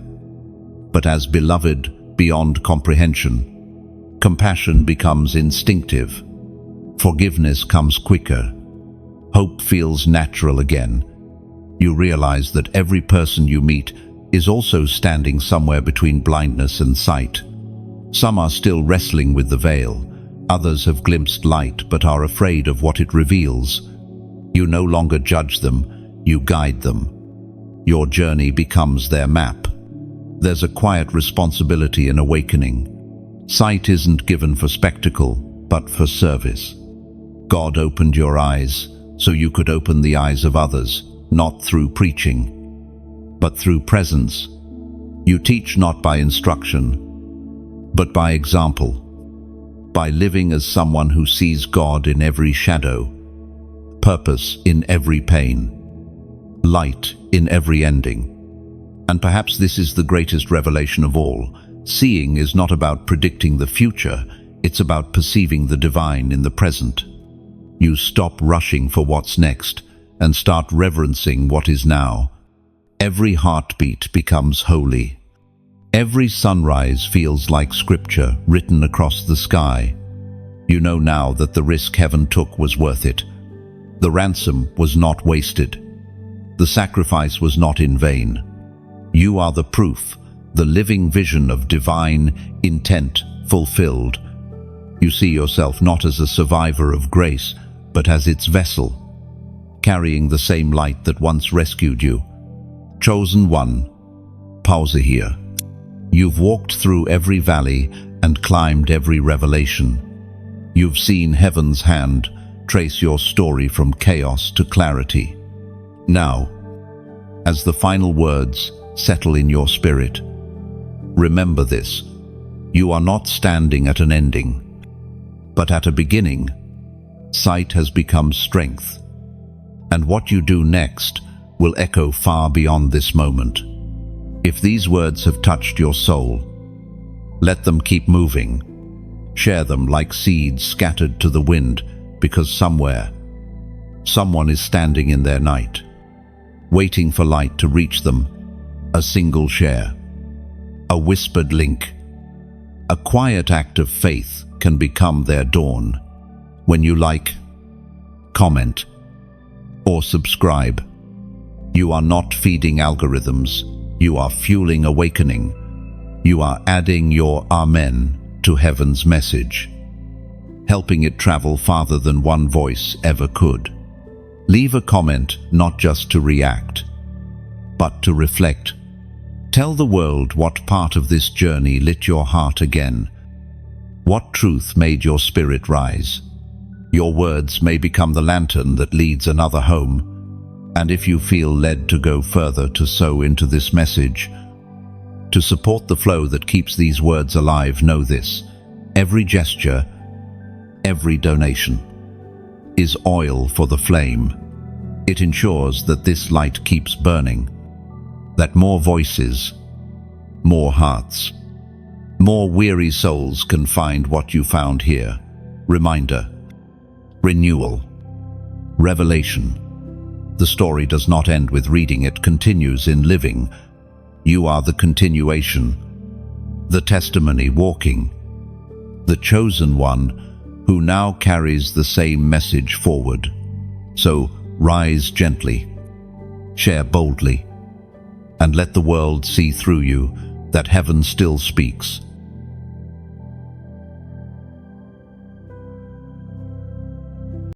but as beloved beyond comprehension. Compassion becomes instinctive. Forgiveness comes quicker. Hope feels natural again. You realize that every person you meet is also standing somewhere between blindness and sight. Some are still wrestling with the veil. Others have glimpsed light but are afraid of what it reveals. You no longer judge them, you guide them. Your journey becomes their map. There's a quiet responsibility in awakening. Sight isn't given for spectacle, but for service. God opened your eyes so you could open the eyes of others, not through preaching, but through presence. You teach not by instruction, but by example, by living as someone who sees God in every shadow, purpose in every pain, light in every ending. And perhaps this is the greatest revelation of all. Seeing is not about predicting the future, it's about perceiving the divine in the present. You stop rushing for what's next and start reverencing what is now. Every heartbeat becomes holy. Every sunrise feels like scripture written across the sky. You know now that the risk heaven took was worth it. The ransom was not wasted. The sacrifice was not in vain. You are the proof, the living vision of divine intent fulfilled. You see yourself not as a survivor of grace, but as its vessel, carrying the same light that once rescued you. Chosen one, pause here. You've walked through every valley and climbed every revelation. You've seen heaven's hand trace your story from chaos to clarity. Now, as the final words settle in your spirit, remember this: you are not standing at an ending, but at a beginning. Sight has become strength, and what you do next will echo far beyond this moment. If these words have touched your soul, let them keep moving. Share them like seeds scattered to the wind, because somewhere, someone is standing in their night, waiting for light to reach them. A single share, a whispered link, a quiet act of faith can become their dawn. When you like, comment, or subscribe, you are not feeding algorithms, you are fueling awakening. You are adding your amen to heaven's message, helping it travel farther than one voice ever could. Leave a comment not just to react, but to reflect. Tell the world what part of this journey lit your heart again. What truth made your spirit rise? Your words may become the lantern that leads another home. And if you feel led to go further to sow into this message, To support the flow that keeps these words alive, know this: every gesture, every donation is oil for the flame. It ensures that this light keeps burning, that more voices, more hearts, more weary souls can find what you found here. Reminder, renewal, revelation. The story does not end with reading, it continues in living. You are the continuation, the testimony walking, the chosen one who now carries the same message forward. So rise gently, share boldly, and let the world see through you that heaven still speaks.